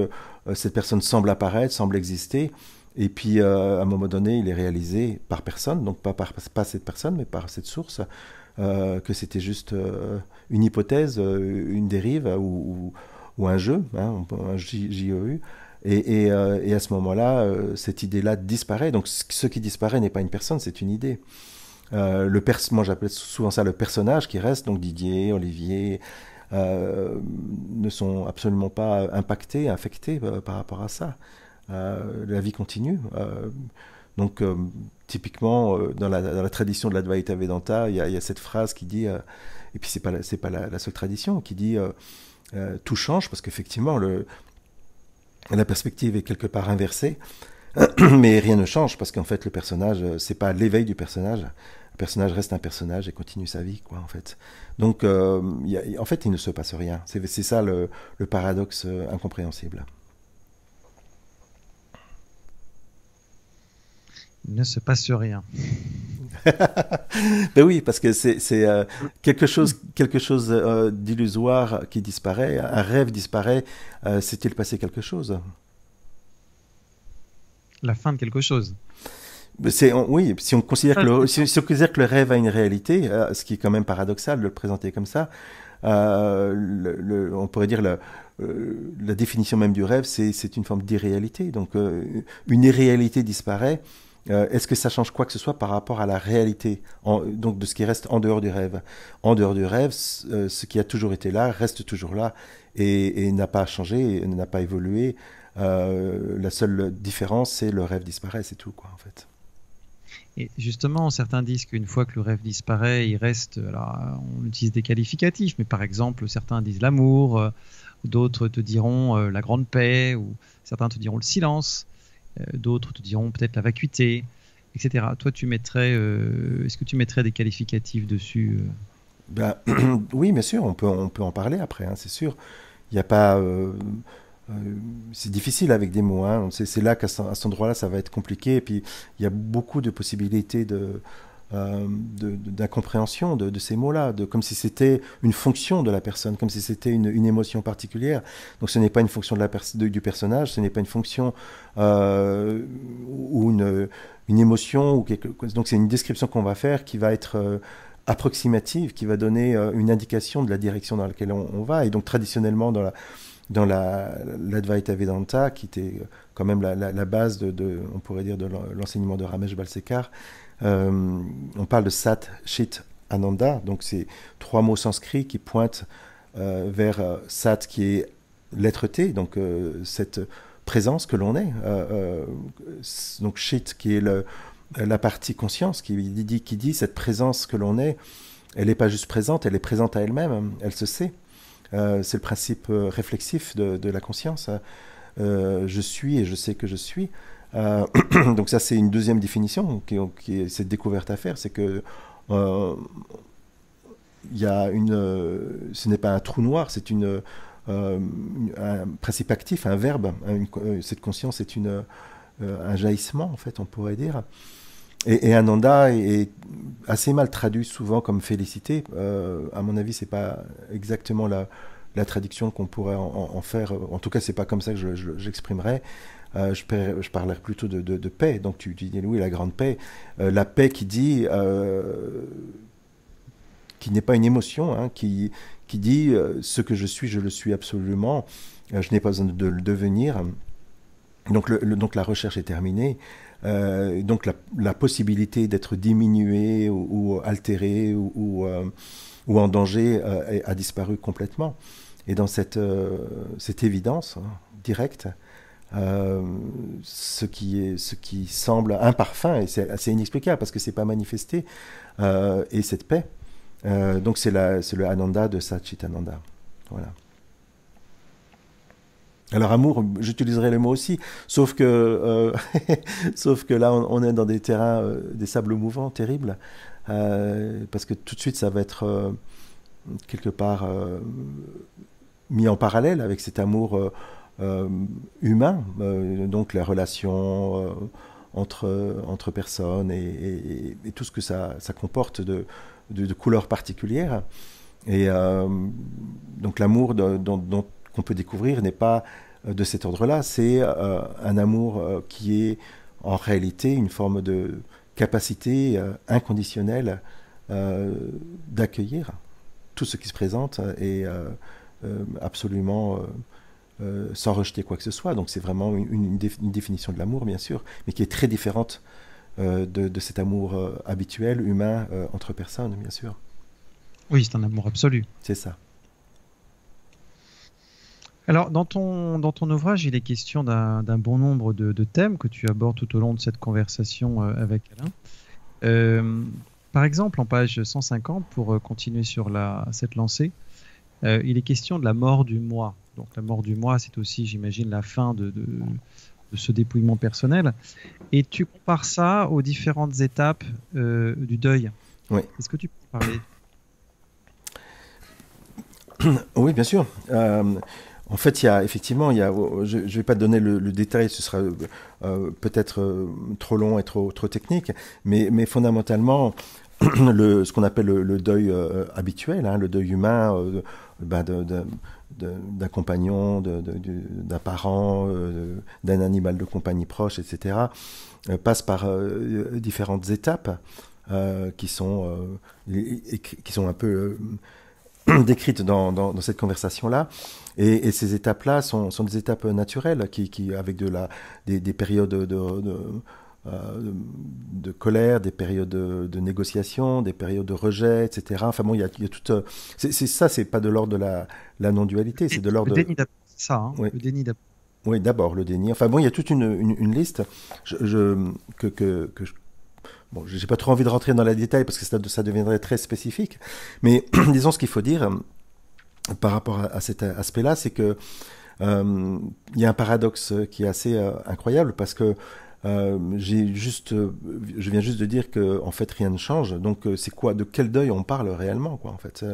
cette personne semble apparaître, semble exister, et puis à un moment donné, il est réalisé par personne, donc pas cette personne, mais par cette source, que c'était juste une hypothèse, une dérive ou un jeu, hein, un JEU. Et à ce moment-là, cette idée-là disparaît. Donc ce qui disparaît n'est pas une personne, c'est une idée. Moi j'appelle souvent ça le personnage qui reste, donc Didier, Olivier, ne sont absolument pas impactés, affectés par rapport à ça. La vie continue. Donc typiquement, dans la tradition de l'Advaita Vedanta, il y a cette phrase qui dit, et puis c'est pas la seule tradition, qui dit tout change, parce qu'effectivement la perspective est quelque part inversée. Mais rien ne change, parce qu'en fait le personnage, c'est pas l'éveil du personnage. Le personnage reste un personnage et continue sa vie, quoi, en fait. Donc en fait il ne se passe rien. C'est ça le paradoxe incompréhensible. Il ne se passe rien. Ben oui, parce que c'est quelque chose d'illusoire qui disparaît, un rêve disparaît. S'est-il passé quelque chose? La fin de quelque chose. Oui, si on considère si on considère que le rêve a une réalité, ce qui est quand même paradoxal de le présenter comme ça, on pourrait dire la définition même du rêve, c'est une forme d'irréalité. Donc, une irréalité disparaît. Est-ce que ça change quoi que ce soit par rapport à la réalité, donc de ce qui reste en dehors du rêve? En dehors du rêve, ce qui a toujours été là reste toujours là et n'a pas changé, n'a pas évolué. La seule différence, c'est le rêve disparaît, c'est tout, quoi, en fait. Et justement, certains disent qu'une fois que le rêve disparaît, il reste. Alors, on utilise des qualificatifs, mais par exemple, certains disent l'amour, d'autres te diront la grande paix, ou certains te diront le silence, d'autres te diront peut-être la vacuité, etc. Toi, est-ce que tu mettrais des qualificatifs dessus Ben, oui, bien sûr, on peut en parler après, hein, c'est sûr. Il n'y a pas. C'est difficile avec des mots, hein. C'est là qu'à cet endroit-là, ça va être compliqué. Et puis, il y a beaucoup de possibilités d'incompréhension de ces mots-là, comme si c'était une fonction de la personne, comme si c'était une émotion particulière. Donc, ce n'est pas une fonction du personnage, ce n'est pas une fonction ou une émotion. Donc, c'est une description qu'on va faire qui va être approximative, qui va donner une indication de la direction dans laquelle on va. Et donc, traditionnellement, dans l'Advaita Vedanta, qui était quand même la base on pourrait dire, de l'enseignement de Ramesh Balsekar, on parle de Sat, Chit, Ananda. Donc, c'est 3 mots sanscrits qui pointent vers Sat, qui est l'être-té, donc cette présence que l'on est. Donc, Chit, qui est la partie conscience, qui dit cette présence que l'on est, elle n'est pas juste présente, elle est présente à elle-même, elle se sait. C'est le principe réflexif de la conscience. Je suis et je sais que je suis. Donc ça, c'est une deuxième définition qui est cette découverte à faire, c'est que y a ce n'est pas un trou noir, c'est un principe actif, un verbe. Cette conscience est un jaillissement, en fait, on pourrait dire. Et Ananda est assez mal traduit souvent comme félicité. À mon avis, c'est pas exactement la traduction qu'on pourrait en faire. En tout cas, c'est pas comme ça que j'exprimerais. Je parlerais plutôt de paix. Donc tu dis oui, la grande paix. La paix qui n'est pas une émotion, hein, qui dit ce que je suis, je le suis absolument. Je n'ai pas besoin de le devenir. Donc, donc la recherche est terminée. Donc la possibilité d'être diminué ou altéré ou en danger a disparu complètement. Et dans cette évidence directe, ce qui semble un parfum, et c'est assez inexplicable parce que c'est pas manifesté, et cette paix. Donc c'est le Ananda de Satchitananda. Voilà. Alors amour, j'utiliserai le mot aussi, sauf que là on est dans des terrains, des sables mouvants terribles, parce que tout de suite ça va être quelque part mis en parallèle avec cet amour humain, donc la relation entre personnes et tout ce que ça comporte de couleurs particulières. Et donc l'amour qu'on peut découvrir n'est pas de cet ordre-là, c'est un amour qui est en réalité une forme de capacité inconditionnelle d'accueillir tout ce qui se présente et absolument sans rejeter quoi que ce soit. Donc c'est vraiment une définition de l'amour, bien sûr, mais qui est très différente de cet amour habituel, humain, entre personnes, bien sûr. Oui, c'est un amour absolu. C'est ça. Alors, dans ton ouvrage, il est question d'un bon nombre de thèmes que tu abordes tout au long de cette conversation avec Alain. Par exemple, en page 150, pour continuer sur cette lancée, il est question de la mort du moi. Donc, la mort du moi, c'est aussi, j'imagine, la fin de ce dépouillement personnel. Et tu compares ça aux différentes étapes du deuil. Oui. Est-ce que tu peux parler ? Oui, bien sûr. En fait, effectivement, je ne vais pas donner le détail, ce sera peut-être trop long et trop technique, mais fondamentalement, ce qu'on appelle le deuil habituel, hein, le deuil humain d'un compagnon, d'un parent, d'un animal de compagnie proche, etc., passe par différentes étapes qui sont un peu décrites dans cette conversation-là. Et ces étapes-là sont des étapes naturelles avec des périodes de colère, des périodes de négociation, des périodes de rejet, etc. Enfin bon, il y a tout. C'est pas de l'ordre de la non-dualité, c'est de l'ordre. Le déni d'apprendre, c'est ça, hein, Oui. le déni d'apprendre. Oui, d'abord le déni. Enfin bon, il y a toute une liste bon, j'ai pas trop envie de rentrer dans les détails parce que ça deviendrait très spécifique. Mais disons ce qu'il faut dire par rapport à cet aspect-là, c'est que il y a un paradoxe qui est assez incroyable parce que je viens juste de dire que en fait rien ne change. Donc c'est quoi, de quel deuil on parle réellement, quoi, en fait.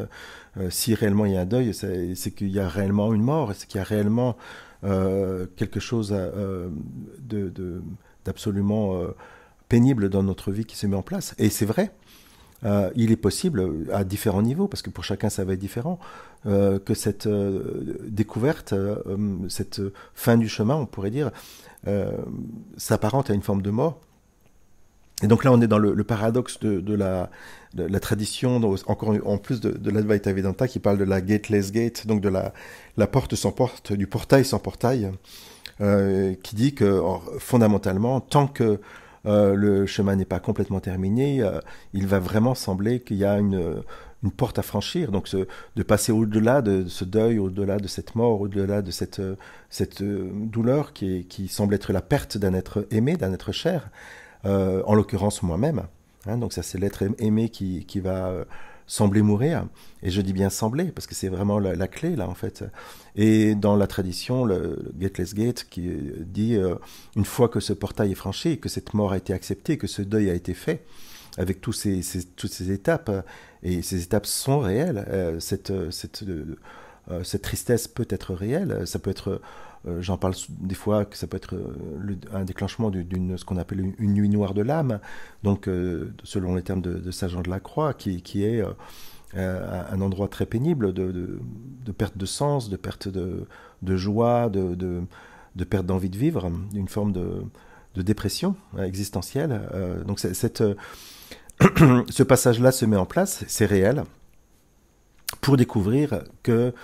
Si réellement il y a un deuil, c'est qu'il y a réellement une mort, c'est qu'il y a réellement quelque chose d'absolument pénible dans notre vie qui se met en place. Et c'est vrai. Il est possible, à différents niveaux, parce que pour chacun ça va être différent, que cette découverte, cette fin du chemin, on pourrait dire, s'apparente à une forme de mort. Et donc là, on est dans le paradoxe de la tradition, encore en plus de l'Advaita Vedanta, qui parle de la gateless gate, donc de la porte sans porte, du portail sans portail, qui dit que fondamentalement, tant que le chemin n'est pas complètement terminé, il va vraiment sembler qu'il y a une porte à franchir, donc de passer au-delà de ce deuil, au-delà de cette mort, au-delà de cette douleur qui semble être la perte d'un être aimé, d'un être cher, en l'occurrence moi-même. Hein, donc ça, c'est l'être aimé qui va sembler mourir, et je dis bien sembler, parce que c'est vraiment la clé, là, en fait. Et dans la tradition, le Gateless Gate, qui dit, une fois que ce portail est franchi, que cette mort a été acceptée, que ce deuil a été fait, avec toutes ces étapes, et ces étapes sont réelles, cette tristesse peut être réelle, ça peut être, j'en parle des fois, que ça peut être un déclenchement ce qu'on appelle une nuit noire de l'âme, donc selon les termes de Saint Jean de la Croix, qui est un endroit très pénible de perte de sens, de perte de joie, de perte d'envie de vivre, d'une forme de dépression existentielle. Donc ce passage-là se met en place, c'est réel, pour découvrir que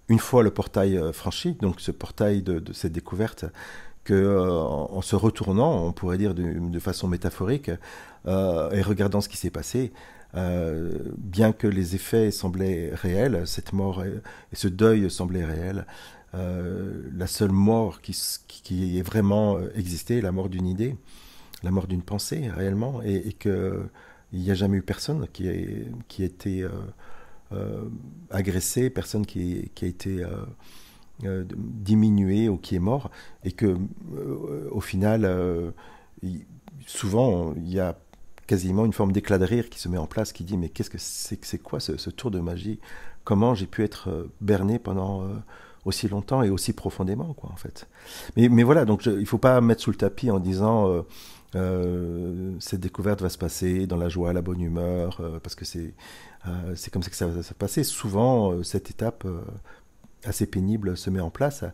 une fois le portail franchi, donc ce portail de cette découverte, que en se retournant, on pourrait dire de façon métaphorique, et regardant ce qui s'est passé, bien que les effets semblaient réels, cette mort et ce deuil semblaient réels, la seule mort qui ait vraiment existé, la mort d'une idée, la mort d'une pensée réellement, et qu'il n'y a jamais eu personne qui a été agressé, personne qui a été diminué ou qui est mort, et que au final, souvent il y a quasiment une forme d'éclat de rire qui se met en place, qui dit mais qu'est-ce que c'est quoi ce tour de magie? Comment j'ai pu être berné pendant aussi longtemps et aussi profondément, quoi, en fait. Mais voilà, donc il faut pas mettre sous le tapis en disant cette découverte va se passer dans la joie, la bonne humeur, parce que c'est comme ça que ça va se passer. Souvent, cette étape assez pénible se met en place,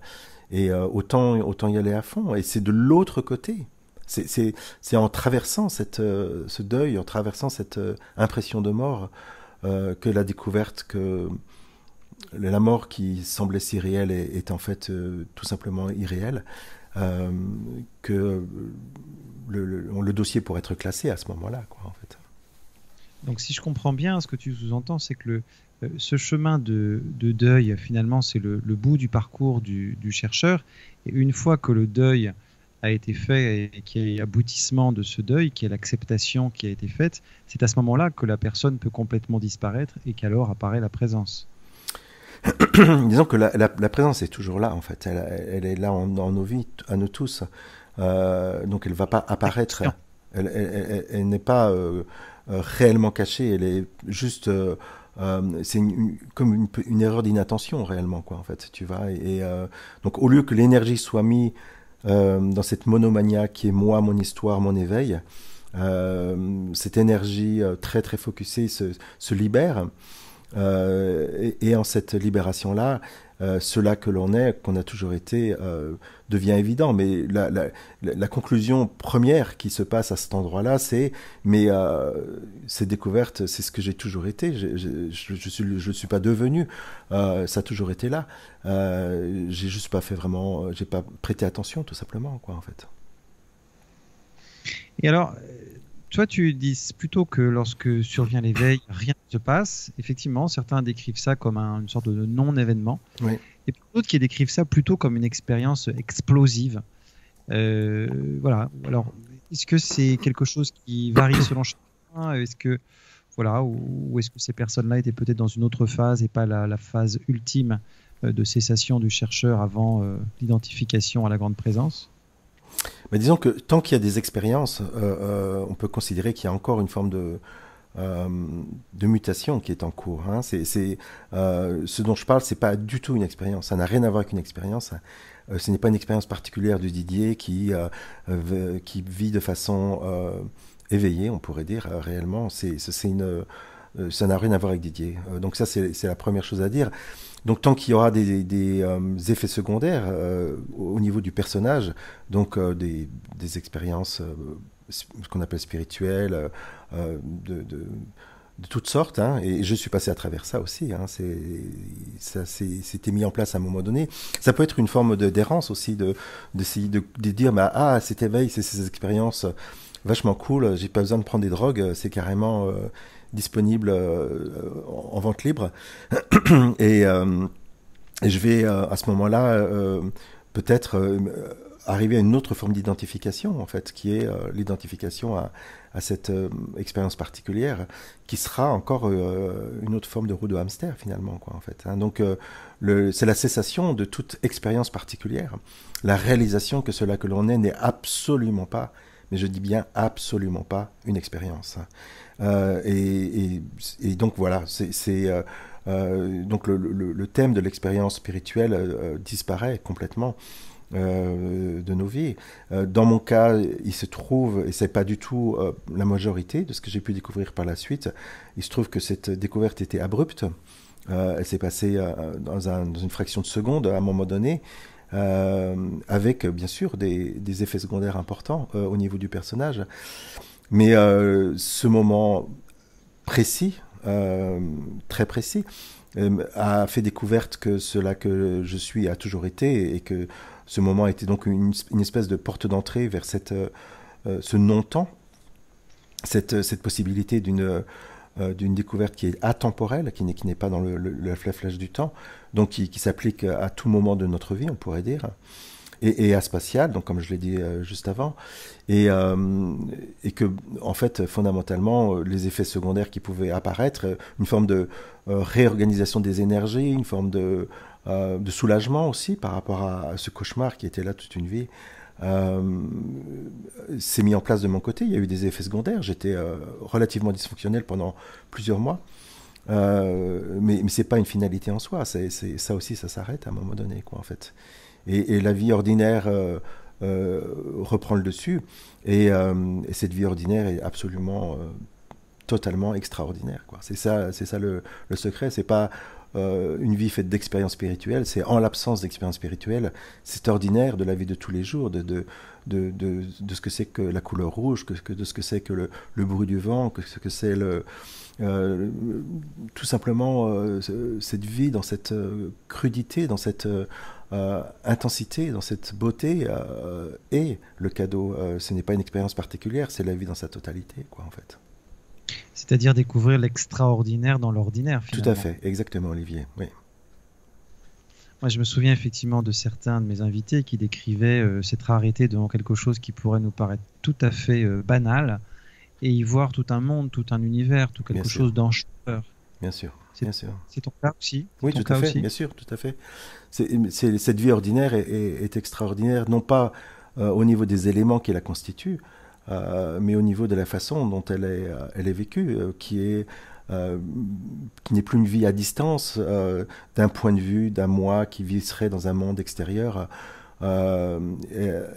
et autant y aller à fond. Et c'est de l'autre côté. C'est en traversant ce deuil, en traversant cette impression de mort, que la découverte que la mort qui semblait si réelle est en fait tout simplement irréelle, que le dossier pourrait être classé à ce moment-là, quoi, en fait. Donc si je comprends bien, ce que tu sous-entends, c'est que ce chemin de deuil, finalement, c'est le bout du parcours du chercheur. Et une fois que le deuil a été fait et qu'il y a aboutissement de ce deuil, qu'il y a l'acceptation qui a été faite, c'est à ce moment-là que la personne peut complètement disparaître et qu'alors apparaît la présence. Disons que la présence est toujours là, en fait. Elle est là dans nos vies, à nous tous. Donc elle ne va pas apparaître. Elle n'est pas réellement cachée. Elle est juste... c'est comme une erreur d'inattention, réellement, quoi, en fait. Tu vois, donc au lieu que l'énergie soit mise dans cette monomania qui est moi, mon histoire, mon éveil, cette énergie très très focusée se libère. Et en cette libération-là, cela que l'on est, qu'on a toujours été, devient évident. Mais la conclusion première qui se passe à cet endroit-là, mais ces découvertes, c'est ce que j'ai toujours été. Je suis pas devenu. Ça a toujours été là. J'ai juste pas fait vraiment, j'ai pas prêté attention, tout simplement, quoi, en fait. Et alors, toi, tu dis plutôt que lorsque survient l'éveil, rien ne se passe. Effectivement, certains décrivent ça comme une sorte de non-événement. Oui. Et d'autres qui décrivent ça plutôt comme une expérience explosive. Voilà. Alors, est-ce que c'est quelque chose qui varie selon chacun? Est-ce que, voilà, ou est-ce que ces personnes-là étaient peut-être dans une autre phase et pas la phase ultime de cessation du chercheur avant l'identification à la grande présence? Mais disons que tant qu'il y a des expériences, on peut considérer qu'il y a encore une forme de mutation qui est en cours. Hein. Ce dont je parle, c'est pas du tout une expérience. Ça n'a rien à voir avec une expérience. Ce n'est pas une expérience particulière de Didier qui vit de façon éveillée, on pourrait dire réellement. Ça n'a rien à voir avec Didier. Donc ça, c'est la première chose à dire. Donc tant qu'il y aura des effets secondaires au niveau du personnage, donc des expériences ce qu'on appelle spirituelles, de toutes sortes, hein, et je suis passé à travers ça aussi. Hein, c'était mis en place à un moment donné. Ça peut être une forme d'errance aussi, d'essayer de dire, bah, cet éveil, c'est ces expériences vachement cool. J'ai pas besoin de prendre des drogues, c'est carrément disponible en vente libre. Et je vais à ce moment-là peut-être arriver à une autre forme d'identification, en fait, qui est l'identification à cette expérience particulière, qui sera encore une autre forme de roue de hamster, finalement, quoi, en fait. Hein. Donc, c'est la cessation de toute expérience particulière, la réalisation que cela que l'on est n'est absolument pas, mais je dis bien absolument pas, une expérience. Et donc, voilà, donc le thème de l'expérience spirituelle disparaît complètement de nos vies. Dans mon cas, il se trouve, et c'est pas du tout la majorité de ce que j'ai pu découvrir par la suite, il se trouve que cette découverte était abrupte. Elle s'est passée dans une fraction de seconde à un moment donné, avec bien sûr des effets secondaires importants au niveau du personnage. Mais ce moment précis, très précis, a fait découverte que cela que je suis a toujours été, et que ce moment était donc une espèce de porte d'entrée vers ce non-temps, cette possibilité d'une découverte qui est atemporelle, qui n'est pas dans le flash du temps, donc qui s'applique à tout moment de notre vie, on pourrait dire, et aspatiale, donc comme je l'ai dit juste avant, et que, en fait, fondamentalement, les effets secondaires qui pouvaient apparaître, une forme de réorganisation des énergies, une forme de soulagement aussi par rapport à ce cauchemar qui était là toute une vie, s'est mis en place de mon côté. Il y a eu des effets secondaires. J'étais relativement dysfonctionnel pendant plusieurs mois. Mais c'est pas une finalité en soi. Ça aussi, ça s'arrête à un moment donné, quoi, en fait. Et la vie ordinaire reprend le dessus. Et cette vie ordinaire est absolument, totalement extraordinaire, quoi. C'est ça le secret. C'est pas une vie faite d'expériences spirituelles, c'est en l'absence d'expériences spirituelles, c'est ordinaire de la vie de tous les jours, de ce que c'est que la couleur rouge, de ce que c'est que le bruit du vent, que ce que c'est tout simplement cette vie dans cette crudité, dans cette intensité, dans cette beauté, est le cadeau. Ce n'est pas une expérience particulière, c'est la vie dans sa totalité, quoi, en fait. C'est-à-dire découvrir l'extraordinaire dans l'ordinaire, finalement. Tout à fait, exactement, Olivier. Oui. Moi, je me souviens effectivement de certains de mes invités qui décrivaient cette rareté devant quelque chose qui pourrait nous paraître tout à fait banal, et y voir tout un monde, tout un univers, tout quelque chose d'enchanteur. Bien sûr, bien sûr. C'est ton cas aussi? Oui, tout à fait, bien sûr, tout à fait. Cette vie ordinaire est extraordinaire, non pas au niveau des éléments qui la constituent, mais au niveau de la façon dont elle est vécue, qui n'est plus une vie à distance, d'un point de vue d'un moi qui vivrait dans un monde extérieur. Elle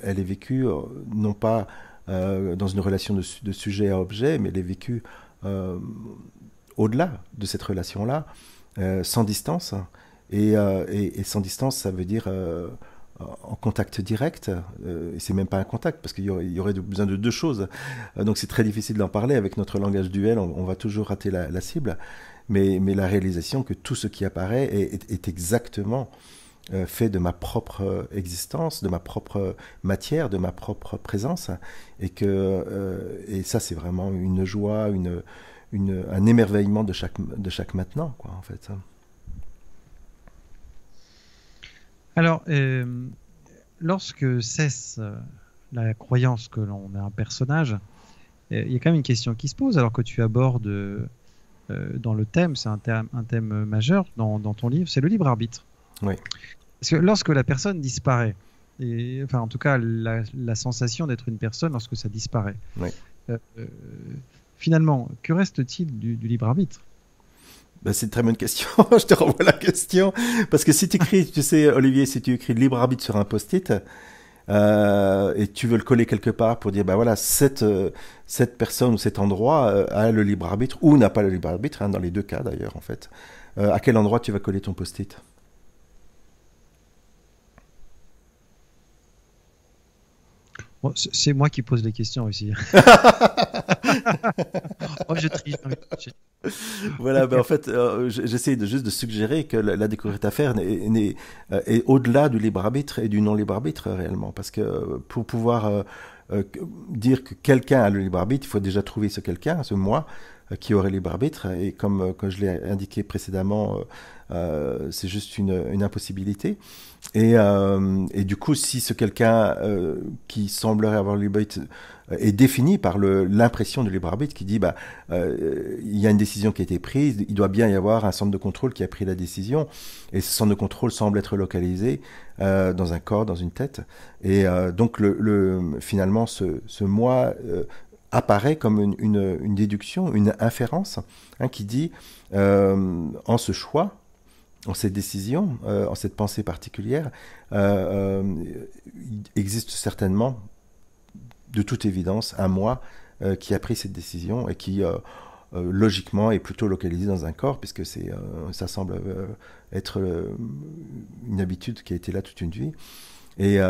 est vécue non pas dans une relation de sujet à objet, mais elle est vécue au-delà de cette relation-là, sans distance. Et sans distance, ça veut dire en contact direct, et c'est même pas un contact, parce qu'il y aurait besoin de deux choses. Donc c'est très difficile d'en parler. Avec notre langage duel, on va toujours rater la cible. Mais la réalisation que tout ce qui apparaît est exactement fait de ma propre existence, de ma propre matière, de ma propre présence, et ça c'est vraiment une joie, un émerveillement de chaque maintenant, quoi, en fait. Alors, lorsque cesse la croyance que l'on est un personnage, il y a quand même une question qui se pose, alors que tu abordes dans le thème, c'est un thème majeur dans ton livre, c'est le libre arbitre. Oui. Parce que lorsque la personne disparaît, et, enfin en tout cas la sensation d'être une personne lorsque ça disparaît, oui. Finalement, que reste-t-il du libre arbitre? C'est une très bonne question. Je te renvoie la question. Parce que si tu écris, tu sais, Olivier, si tu écris libre arbitre sur un post-it, et tu veux le coller quelque part pour dire, voilà, cette personne ou cet endroit a le libre arbitre ou n'a pas le libre arbitre, hein, dans les deux cas d'ailleurs, en fait. À quel endroit tu vas coller ton post-it? Bon, c'est moi qui pose les questions aussi. Oh, je triche. Voilà, en fait, j'essaie juste de suggérer que la découverte à faire est au-delà du libre arbitre et du non libre arbitre réellement, parce que pour pouvoir dire que quelqu'un a le libre arbitre, il faut déjà trouver ce quelqu'un, ce moi, qui aurait libre arbitre, et comme je l'ai indiqué précédemment, c'est juste une impossibilité. Et du coup, si ce quelqu'un qui semblerait avoir le libre arbitre est défini par l'impression de libre arbitre qui dit il y a une décision qui a été prise, il doit bien y avoir un centre de contrôle qui a pris la décision, et ce centre de contrôle semble être localisé dans un corps, dans une tête, et donc finalement ce moi apparaît comme une déduction, une inférence, hein, qui dit en ce choix, en cette décision, en cette pensée particulière, il existe certainement, de toute évidence, un moi qui a pris cette décision et qui, logiquement, est plutôt localisé dans un corps, puisque ça semble être une habitude qui a été là toute une vie. Et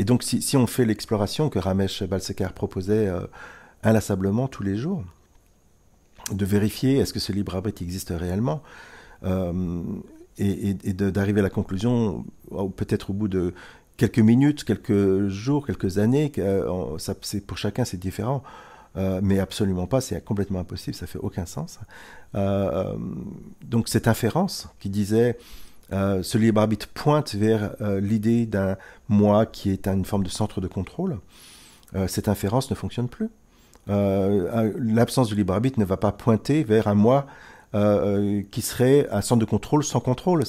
donc, si on fait l'exploration que Ramesh Balsekar proposait inlassablement tous les jours, de vérifier est-ce que ce libre arbitre existe réellement, et d'arriver à la conclusion, peut-être au bout de quelques minutes, quelques jours, quelques années, pour chacun c'est différent, mais absolument pas, c'est complètement impossible, ça fait aucun sens. Donc cette inférence qui disait ce libre arbitre pointe vers l'idée d'un moi qui est une forme de centre de contrôle, cette inférence ne fonctionne plus. L'absence du libre arbitre ne va pas pointer vers un moi qui serait un centre de contrôle sans contrôle.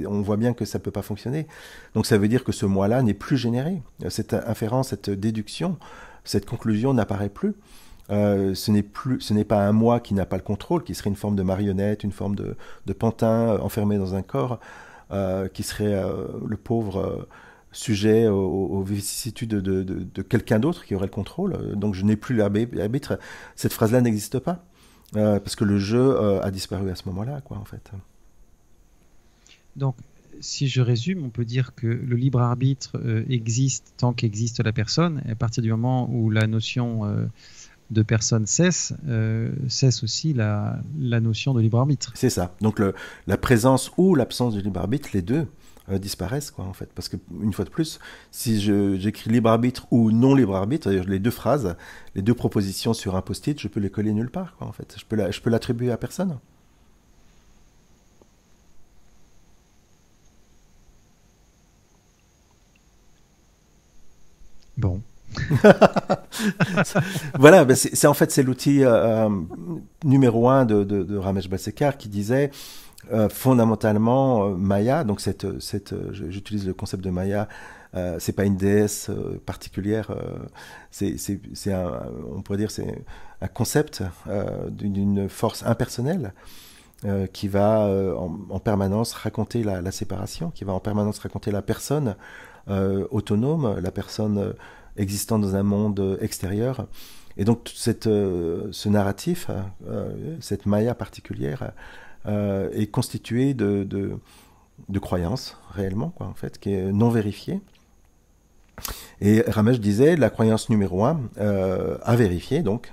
On voit bien que ça ne peut pas fonctionner. Donc ça veut dire que ce moi-là n'est plus généré. Cette inférence, cette déduction, cette conclusion n'apparaît plus. Ce n'est pas un moi qui n'a pas le contrôle, qui serait une forme de marionnette, une forme de pantin enfermé dans un corps, qui serait le pauvre sujet aux vicissitudes de quelqu'un d'autre qui aurait le contrôle. Donc je n'ai plus l'arbitre. Cette phrase-là n'existe pas. Parce que le jeu a disparu à ce moment-là, quoi, en fait. Donc, si je résume, on peut dire que le libre arbitre existe tant qu'existe la personne, et à partir du moment où la notion de personne cesse aussi la notion de libre arbitre. C'est ça. Donc, la présence ou l'absence du libre arbitre, les deux disparaissent, quoi, en fait. Parce que, une fois de plus, si j'écris libre arbitre ou non libre arbitre, les deux phrases, les deux propositions sur un post-it, je peux les coller nulle part, quoi, en fait. Je peux l'attribuer à personne. Bon. Voilà, en fait, c'est l'outil numéro 1 de Ramesh Balsekar qui disait fondamentalement Maya, donc j'utilise le concept de Maya, c'est pas une déesse particulière, on pourrait dire c'est un concept d'une force impersonnelle qui va en permanence raconter la séparation, qui va en permanence raconter la personne autonome, la personne existant dans un monde extérieur. Et donc ce narratif, cette Maya particulière, est constitué de croyances réellement, quoi, en fait, qui est non vérifiée. Et Ramesh disait la croyance numéro 1 à vérifier, donc,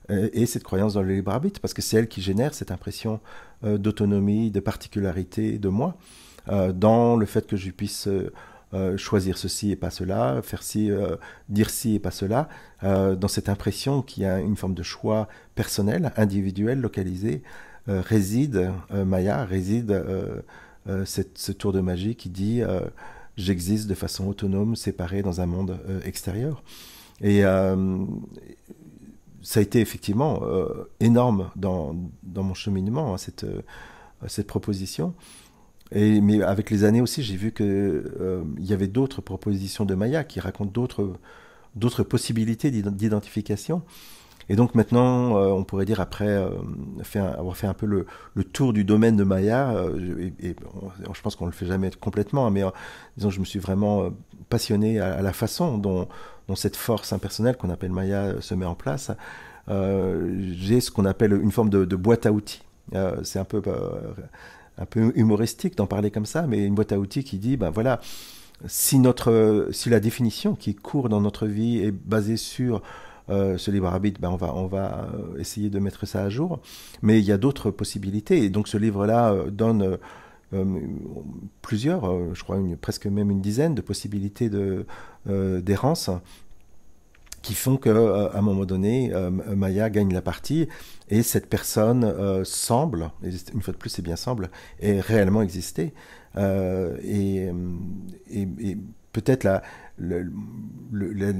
et cette croyance dans le libre arbitre, parce que c'est elle qui génère cette impression d'autonomie, de particularité de moi, dans le fait que je puisse choisir ceci et pas cela, faire ci, dire ci et pas cela, dans cette impression qu'il y a une forme de choix personnel, individuel, localisé, réside Maya, réside ce tour de magie qui dit j'existe de façon autonome, séparée dans un monde extérieur. Et ça a été effectivement énorme dans mon cheminement, hein, cette proposition. Mais avec les années aussi, j'ai vu qu'il y avait d'autres propositions de Maya qui racontent d'autres possibilités d'identification. Et donc maintenant, on pourrait dire, après avoir fait un peu le tour du domaine de Maya, je pense qu'on ne le fait jamais complètement, mais disons, je me suis vraiment passionné à la façon dont cette force impersonnelle qu'on appelle Maya se met en place. J'ai ce qu'on appelle une forme de boîte à outils. C'est un peu humoristique d'en parler comme ça, mais une boîte à outils qui dit, ben voilà, si la définition qui court dans notre vie est basée sur ce libre arbitre, ben on va essayer de mettre ça à jour. Mais il y a d'autres possibilités. Et donc ce livre-là donne plusieurs, je crois presque même une dizaine de possibilités d'errance qui font qu'à un moment donné, Maya gagne la partie et cette personne semble, et une fois de plus c'est bien semble, et réellement exister. Et peut-être la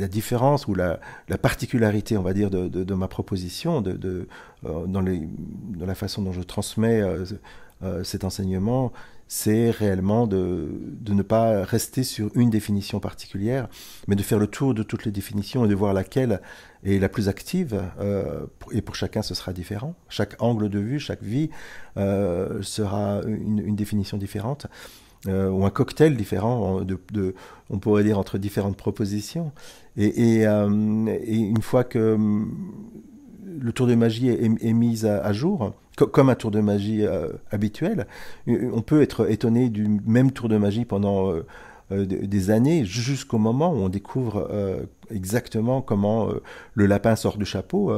différence ou la particularité, on va dire, de ma proposition, dans la façon dont je transmets cet enseignement, c'est réellement de ne pas rester sur une définition particulière, mais de faire le tour de toutes les définitions et de voir laquelle est la plus active. Et pour chacun, ce sera différent. Chaque angle de vue, chaque vie sera une définition différente. Ou un cocktail différent, on pourrait dire, entre différentes propositions. Et une fois que le tour de magie est mis à jour, comme un tour de magie habituel, on peut être étonné du même tour de magie pendant des années, jusqu'au moment où on découvre exactement comment le lapin sort du chapeau,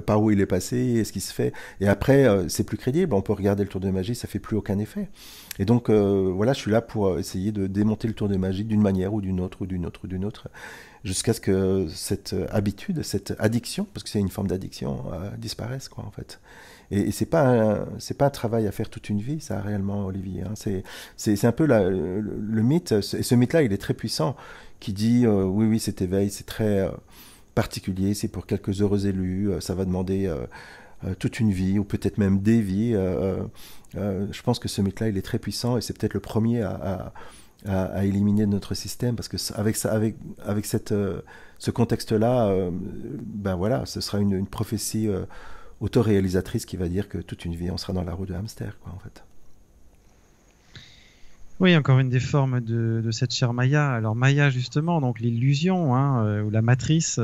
par où il est passé, ce qui se fait. Et après, c'est plus crédible, on peut regarder le tour de magie, ça fait plus aucun effet. Et donc, voilà, je suis là pour essayer de démonter le tour de magie d'une manière ou d'une autre, jusqu'à ce que cette habitude, cette addiction, parce que c'est une forme d'addiction, disparaisse, quoi, en fait. Et c'est pas un travail à faire toute une vie, ça, réellement, Olivier. Hein. C'est un peu le mythe, et ce mythe-là, il est très puissant, qui dit, oui, cet éveil, c'est très particulier, c'est pour quelques heureux élus, ça va demander toute une vie, ou peut-être même des vies. Je pense que ce mythe-là, il est très puissant, et c'est peut-être le premier à éliminer de notre système, parce que avec ce contexte-là, ben voilà, ce sera une prophétie autoréalisatrice qui va dire que toute une vie, on sera dans la roue de hamster, quoi, en fait. Oui, encore une des formes de cette chère Maya. Alors Maya, justement, donc l'illusion, hein, ou la matrice,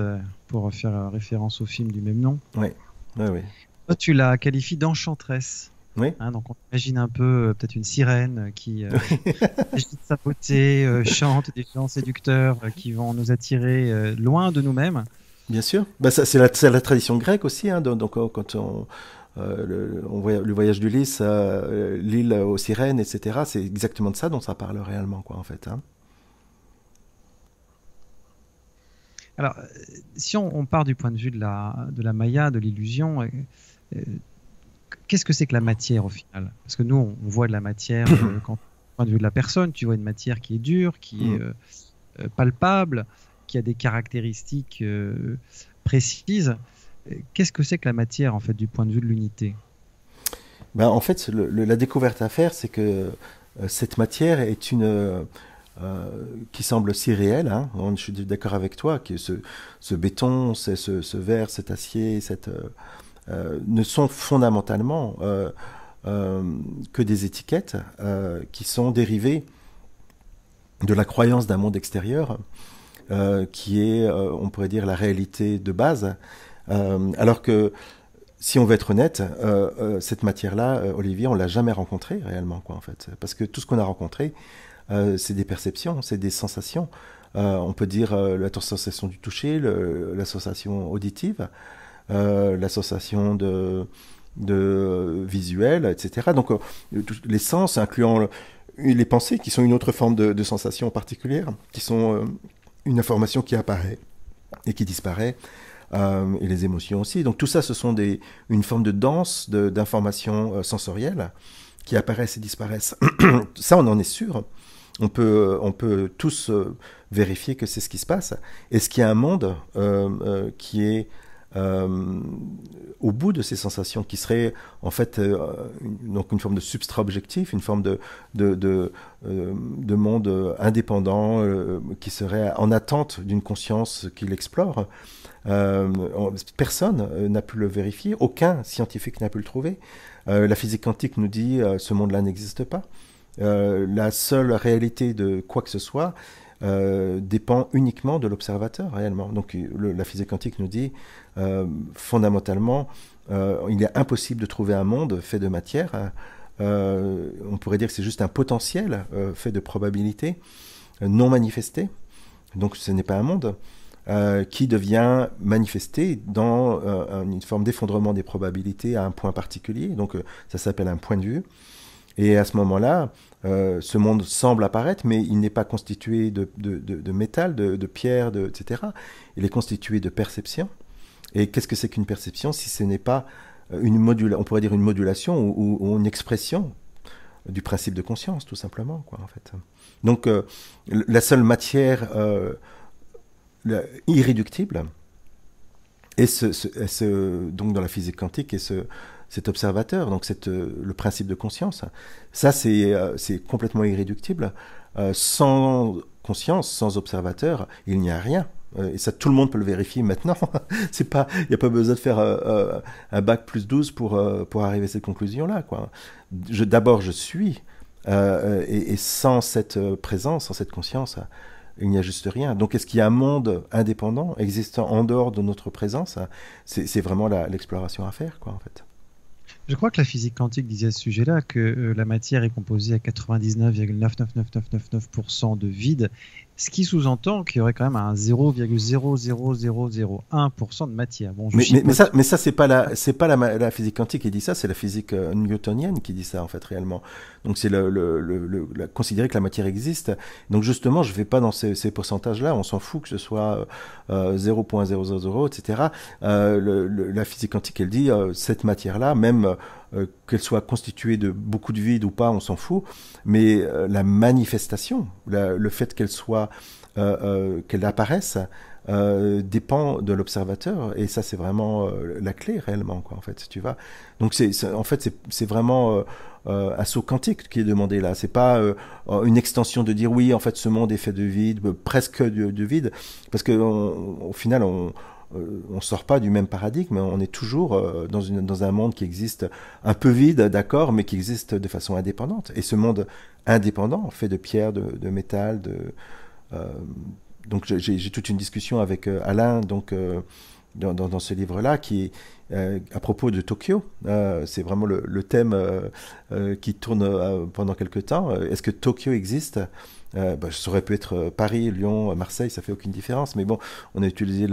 pour faire référence au film du même nom. Oui, oui, oui. Toi, tu la qualifies d'enchanteresse. Oui. Hein, donc on imagine un peu peut-être une sirène qui agite sa beauté, chante des chants séducteurs qui vont nous attirer loin de nous-mêmes. Bien sûr. Bah, c'est la tradition grecque aussi. Hein, donc quand le voyage d'Ulysse, l'île aux sirènes, etc., c'est exactement de ça dont ça parle réellement, quoi, en fait. Hein. Alors, si on part du point de vue de la Maya, de l'illusion, qu'est-ce que c'est que la matière au final? Parce que nous, on voit de la matière quand, du point de vue de la personne, tu vois une matière qui est dure, qui est palpable, qui a des caractéristiques précises. Qu'est-ce que c'est que la matière, en fait, du point de vue de l'unité? Ben, en fait, la découverte à faire, c'est que cette matière est qui semble si réelle. Hein, je suis d'accord avec toi, que ce béton, ce verre, cet acier, ne sont fondamentalement que des étiquettes qui sont dérivées de la croyance d'un monde extérieur qui est, on pourrait dire, la réalité de base. Alors que, si on veut être honnête, cette matière-là, Olivier, on l'a jamais rencontrée réellement, quoi, en fait. Parce que tout ce qu'on a rencontré, c'est des perceptions, c'est des sensations. On peut dire la sensation du toucher, la sensation auditive, la sensation de visuel, etc. Donc les sens, incluant les pensées, qui sont une autre forme de sensation particulière, qui sont une information qui apparaît et qui disparaît, et les émotions aussi. Donc tout ça, ce sont une forme de danse d'informations sensorielles qui apparaissent et disparaissent. Ça, on en est sûr. On peut tous vérifier que c'est ce qui se passe. Est-ce qu'il y a un monde qui est au bout de ces sensations, qui serait en fait donc une forme de substrat objectif, une forme de monde indépendant qui serait en attente d'une conscience qui l'explore? Personne n'a pu le vérifier, aucun scientifique n'a pu le trouver. La physique quantique nous dit ce monde-là n'existe pas. La seule réalité de quoi que ce soit dépend uniquement de l'observateur réellement. Donc la physique quantique nous dit fondamentalement il est impossible de trouver un monde fait de matière. On pourrait dire que c'est juste un potentiel fait de probabilités non manifestées. Donc ce n'est pas un monde qui devient manifesté dans une forme d'effondrement des probabilités à un point particulier. Donc ça s'appelle un point de vue. Et à ce moment-là, ce monde semble apparaître, mais il n'est pas constitué de métal, de pierre, etc. Il est constitué de perception. Et qu'est-ce que c'est qu'une perception si ce n'est pas on pourrait dire une modulation ou une expression du principe de conscience, tout simplement, quoi, en fait. Donc, la seule matière irréductible est donc dans la physique quantique, est cet observateur, donc le principe de conscience. Ça, c'est complètement irréductible. Sans conscience, sans observateur, il n'y a rien. Et ça, tout le monde peut le vérifier maintenant. Il n'y a pas besoin de faire un bac plus 12 pour arriver à cette conclusion-là, quoi. D'abord, je suis, et sans cette présence, sans cette conscience, il n'y a juste rien. Donc, est-ce qu'il y a un monde indépendant, existant en dehors de notre présence? C'est vraiment l'exploration à faire, quoi, en fait. Je crois que la physique quantique disait à ce sujet-là que la matière est composée à 99,999999% de vide, ce qui sous-entend qu'il y aurait quand même un 0,00001% de matière. Bon, mais ça c'est pas la physique quantique qui dit ça, c'est la physique newtonienne qui dit ça, en fait, réellement. Donc c'est considérer que la matière existe. Donc justement, je vais pas dans ces pourcentages-là, on s'en fout que ce soit 0,000, etc. La physique quantique, elle dit cette matière-là, même qu'elle soit constituée de beaucoup de vide ou pas, on s'en fout, mais la manifestation, le fait qu'elle apparaisse, dépend de l'observateur, et ça c'est vraiment la clé réellement, quoi, en fait, si tu vas. Donc c'est vraiment un saut quantique qui est demandé là. C'est pas une extension de dire oui, en fait ce monde est fait de vide, presque de vide, parce que au final on sort pas du même paradigme, on est toujours dans un monde qui existe un peu vide, d'accord, mais qui existe de façon indépendante. Et ce monde indépendant, fait de pierre, de métal, donc j'ai toute une discussion avec Alain, donc dans ce livre-là, qui à propos de Tokyo. C'est vraiment le thème qui tourne pendant quelque temps. Est-ce que Tokyo existe? Ça aurait pu être Paris, Lyon, Marseille, ça fait aucune différence. Mais bon, on a utilisé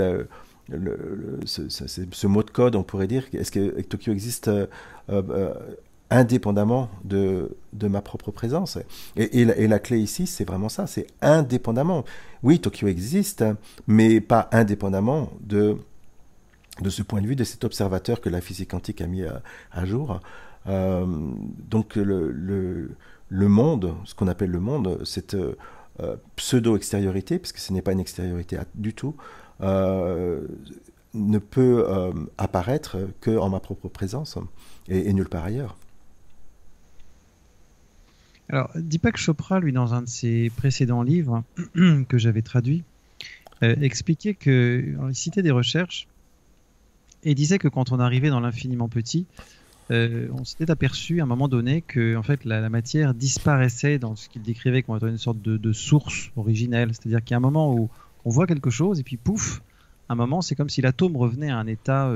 ce mot de code, on pourrait dire. Est-ce que Tokyo existe indépendamment de ma propre présence? Et la clé ici, c'est vraiment ça, c'est indépendamment. Oui, Tokyo existe, mais pas indépendamment de ce point de vue, de cet observateur que la physique quantique a mis à jour. Donc le monde, ce qu'on appelle le monde, cette pseudo-extériorité, parce que ce n'est pas une extériorité du tout, ne peut apparaître qu'en ma propre présence et nulle part ailleurs. Alors, Deepak Chopra, lui, dans un de ses précédents livres que j'avais traduit, expliquait il citait des recherches et disait que quand on arrivait dans l'infiniment petit, on s'était aperçu à un moment donné que en fait, la matière disparaissait dans ce qu'il décrivait comme étant une sorte de source originelle. C'est-à-dire qu'il y a un moment où on voit quelque chose et puis pouf, à un moment, c'est comme si l'atome revenait à un état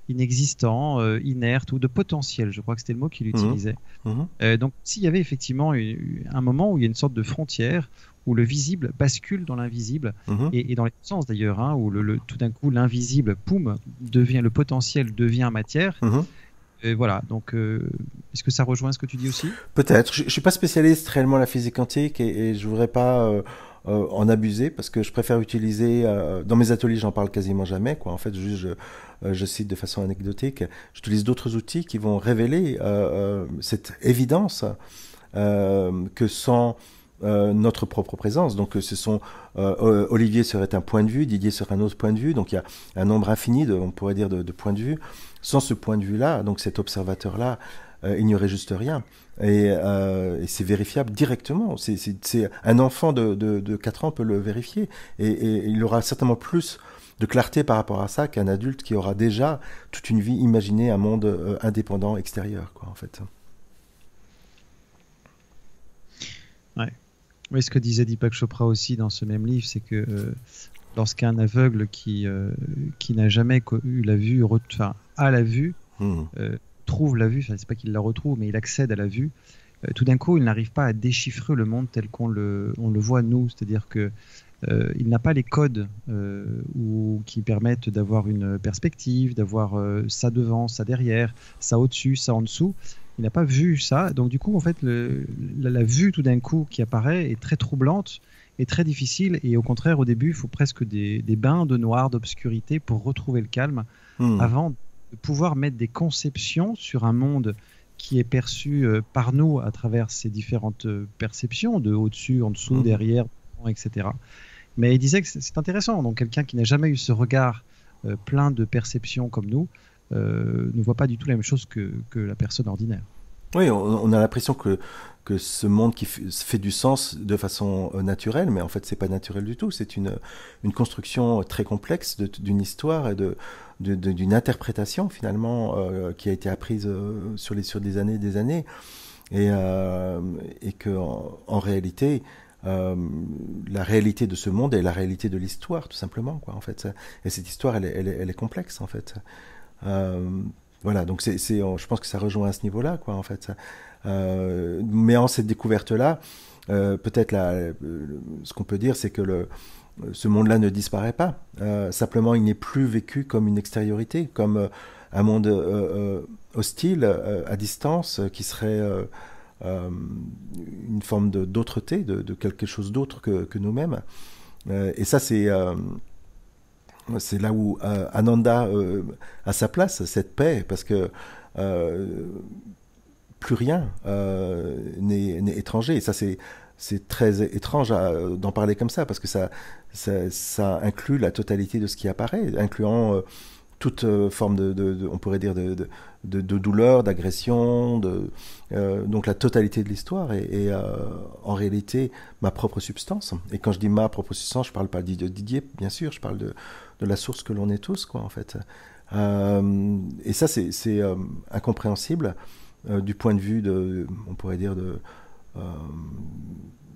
inexistant, inerte ou de potentiel. Je crois que c'était le mot qu'il utilisait. Donc, s'il y avait effectivement un moment où il y a une sorte de frontière, où le visible bascule dans l'invisible, et dans les deux sens d'ailleurs, hein, où tout d'un coup l'invisible, poum, le potentiel devient matière. Et voilà, donc est-ce que ça rejoint ce que tu dis aussi? Peut-être. Je suis pas spécialiste réellement de la physique quantique et je voudrais pas en abuser parce que je préfère utiliser dans mes ateliers, j'en parle quasiment jamais, quoi. En fait, je cite de façon anecdotique. J'utilise d'autres outils qui vont révéler cette évidence que sans notre propre présence. Donc, Olivier serait un point de vue, Didier serait un autre point de vue. Donc, il y a un nombre infini, on pourrait dire, de points de vue. Sans ce point de vue-là, donc cet observateur-là, il n'y aurait juste rien. Et c'est vérifiable directement. C'est un enfant de 4 ans peut le vérifier. Et il aura certainement plus de clarté par rapport à ça qu'un adulte qui aura déjà toute une vie imaginée, un monde indépendant, extérieur, quoi, en fait. Ouais. Oui, ce que disait Deepak Chopra aussi dans ce même livre, c'est que lorsqu'un aveugle qui n'a jamais eu la vue, a la vue, trouve la vue, enfin, c'est pas qu'il la retrouve, mais il accède à la vue, tout d'un coup, il n'arrive pas à déchiffrer le monde tel qu'on le voit nous, c'est-à-dire que il n'a pas les codes qui permettent d'avoir une perspective, d'avoir ça devant, ça derrière, ça au-dessus, ça en dessous. Il n'a pas vu ça, donc du coup, en fait, la vue tout d'un coup qui apparaît est très troublante et très difficile, et au contraire, au début, il faut presque des bains de noir, d'obscurité pour retrouver le calme, avant de pouvoir mettre des conceptions sur un monde qui est perçu par nous à travers ces différentes perceptions, de au-dessus, en dessous, derrière, etc. Mais il disait que c'est intéressant, donc quelqu'un qui n'a jamais eu ce regard plein de perceptions comme nous, ne voit pas du tout la même chose que la personne ordinaire. Oui, on a l'impression que ce monde qui fait du sens de façon naturelle, mais en fait, c'est pas naturel du tout. C'est une construction très complexe d'une histoire et d'une interprétation, finalement, qui a été apprise sur des années et des années. Et que, en réalité, la réalité de ce monde est la réalité de l'histoire, tout simplement, quoi, en fait. Et cette histoire, elle est complexe, en fait. Voilà, donc je pense que ça rejoint à ce niveau-là, quoi, en fait. Mais en cette découverte-là, peut-être ce qu'on peut dire, c'est que ce monde-là ne disparaît pas. Simplement, il n'est plus vécu comme une extériorité, comme un monde hostile, à distance, qui serait une forme d'autreté, de quelque chose d'autre que nous-mêmes. Et ça, c'est là où Ananda a sa place, cette paix, parce que plus rien n'est étranger. Et ça, c'est très étrange d'en parler comme ça, parce que ça inclut la totalité de ce qui apparaît, incluant toute forme on pourrait dire, de douleur, d'agression, donc la totalité de l'histoire et en réalité ma propre substance. Et quand je dis ma propre substance, je parle pas de Didier, bien sûr, je parle de la source que l'on est tous, quoi, en fait. Et ça, c'est incompréhensible du point de vue on pourrait dire,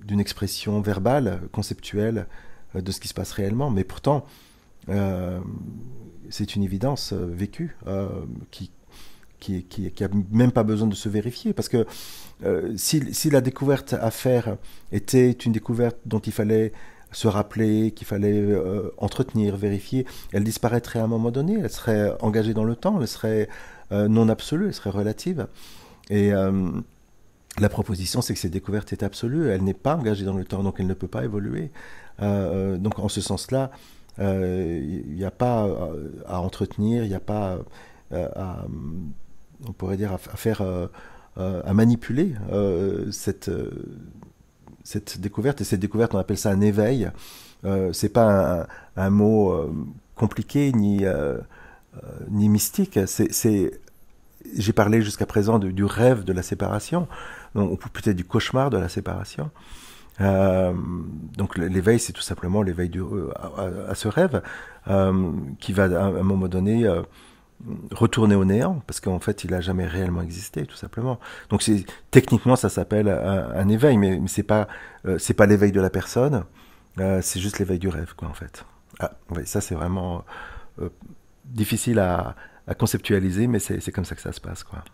d'une expression verbale, conceptuelle de ce qui se passe réellement. Mais pourtant, c'est une évidence vécue qui a même pas besoin de se vérifier, parce que si la découverte à faire était une découverte dont il fallait se rappeler, qu'il fallait entretenir, vérifier, elle disparaîtrait à un moment donné, elle serait engagée dans le temps, elle serait non absolue, elle serait relative. Et la proposition, c'est que cette découverte est absolue, elle n'est pas engagée dans le temps, donc elle ne peut pas évoluer. Donc en ce sens-là, il n'y a pas à entretenir, il n'y a pas on pourrait dire, à faire, à manipuler cette découverte. Et cette découverte, on appelle ça un éveil. C'est pas un mot compliqué ni mystique. J'ai parlé jusqu'à présent du rêve de la séparation, donc, ou peut-être du cauchemar de la séparation. Donc l'éveil, c'est tout simplement l'éveil à ce rêve qui va à un moment donné retourner au néant, parce qu'en fait il n'a jamais réellement existé, tout simplement. Donc techniquement ça s'appelle un éveil, mais c'est pas l'éveil de la personne, C'est juste l'éveil du rêve, quoi, en fait. Ah, oui, ça c'est vraiment difficile à conceptualiser, mais c'est comme ça que ça se passe, quoi.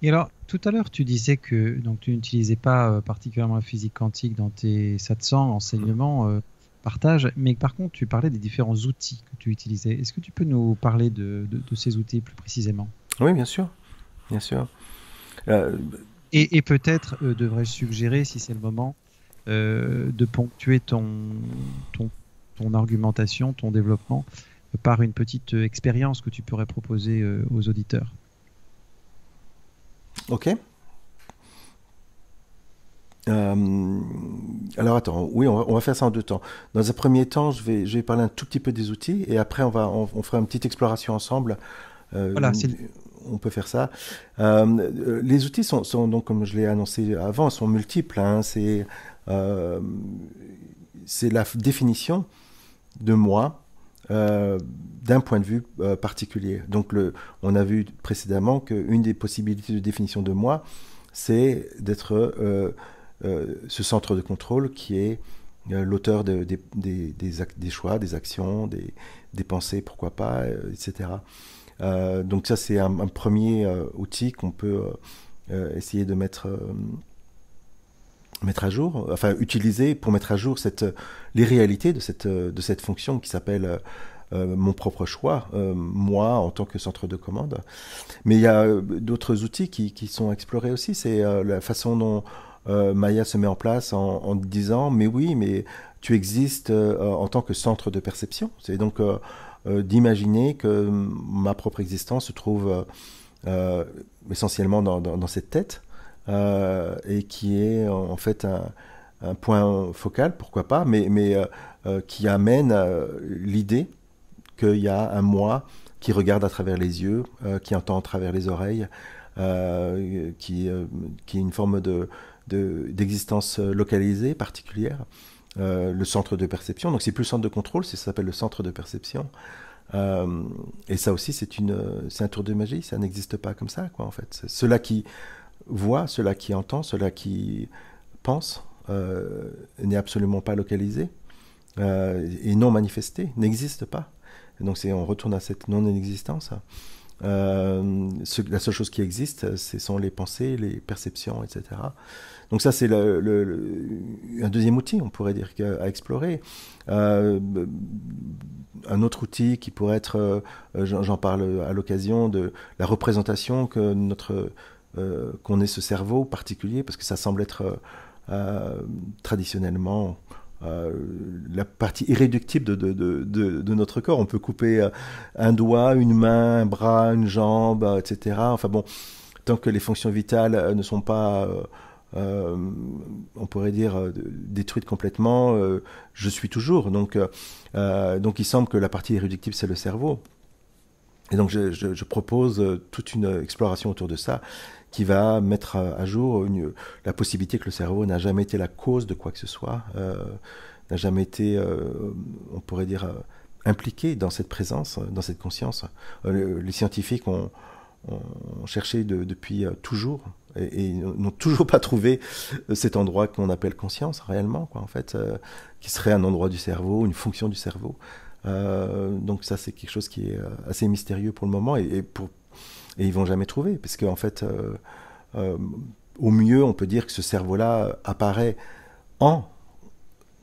Et alors, tout à l'heure, tu disais que donc, tu n'utilisais pas particulièrement la physique quantique dans tes satsangs, enseignements, partage, mais par contre, tu parlais des différents outils que tu utilisais. Est-ce que tu peux nous parler de ces outils plus précisément? Oui, bien sûr, bien sûr. Euh, Et peut-être devrais-je suggérer, si c'est le moment, de ponctuer ton, ton argumentation, ton développement, par une petite expérience que tu pourrais proposer aux auditeurs. ok. Alors attends, oui, on va faire ça en deux temps. Dans un premier temps, je vais parler un tout petit peu des outils et après on fera une petite exploration ensemble. Voilà, Euh, on peut faire ça. Les outils sont donc, comme je l'ai annoncé avant, sont multiples, hein. Euh, c'est la définition de moi d'un point de vue particulier. Donc on a vu précédemment qu'une des possibilités de définition de moi, c'est d'être ce centre de contrôle qui est l'auteur des choix, des actions, des pensées, pourquoi pas, etc. Donc ça, c'est un premier outil qu'on peut essayer de mettre à jour, enfin utiliser pour mettre à jour les réalités de cette fonction qui s'appelle mon propre choix, moi en tant que centre de commande. Mais il y a d'autres outils qui sont explorés aussi. C'est la façon dont Maya se met en place en disant mais oui, mais tu existes en tant que centre de perception. C'est donc d'imaginer que ma propre existence se trouve essentiellement dans cette tête et qui est en fait un point focal, pourquoi pas, mais qui amène l'idée qu'il y a un moi qui regarde à travers les yeux, qui entend à travers les oreilles, qui est une forme d'existence localisée, particulière, le centre de perception. Donc c'est plus le centre de contrôle, ça s'appelle le centre de perception. Et ça aussi, c'est un tour de magie, ça n'existe pas comme ça, quoi, en fait. Ceux-là qui voient, ceux-là qui entendent, ceux-là qui pensent, n'est absolument pas localisé et non manifesté, n'existe pas. Et donc on retourne à cette non-existence. La seule chose qui existe, ce sont les pensées, les perceptions, etc. Donc ça, c'est un deuxième outil, on pourrait dire, à explorer. Un autre outil qui pourrait être, j'en parle à l'occasion de la représentation qu'on ait ce cerveau particulier, parce que ça semble être traditionnellement la partie irréductible de notre corps. On peut couper un doigt, une main, un bras, une jambe, etc. Enfin bon, tant que les fonctions vitales ne sont pas, on pourrait dire, détruites complètement, je suis toujours. Donc il semble que la partie irréductible, c'est le cerveau. Et donc je propose toute une exploration autour de ça qui va mettre à jour la possibilité que le cerveau n'a jamais été la cause de quoi que ce soit, n'a jamais été, on pourrait dire, impliqué dans cette présence, dans cette conscience. Les scientifiques ont cherché depuis toujours et n'ont toujours pas trouvé cet endroit qu'on appelle conscience réellement, quoi, en fait, qui serait un endroit du cerveau, une fonction du cerveau. Donc ça, c'est quelque chose qui est assez mystérieux pour le moment et ils vont jamais trouver, parce qu'en fait, au mieux, on peut dire que ce cerveau-là apparaît en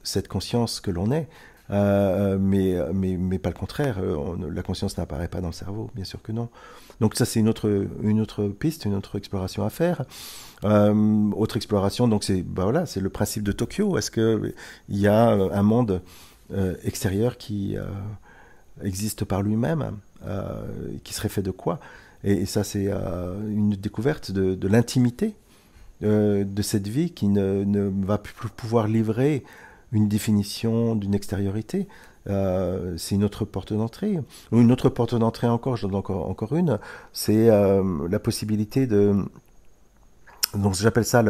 cette conscience que l'on est, mais pas le contraire. La conscience n'apparaît pas dans le cerveau, bien sûr que non. Donc ça, c'est une autre piste, une autre exploration à faire. Autre exploration, donc c'est voilà, c'est le principe de Tokyo. Est-ce que il y a un monde extérieur qui existe par lui-même, qui serait fait de quoi? Et ça, c'est une découverte de l'intimité de cette vie qui ne va plus pouvoir livrer une définition d'une extériorité. C'est une autre porte d'entrée. Ou une autre porte d'entrée encore, j'en donne encore une, c'est la possibilité de... Donc j'appelle ça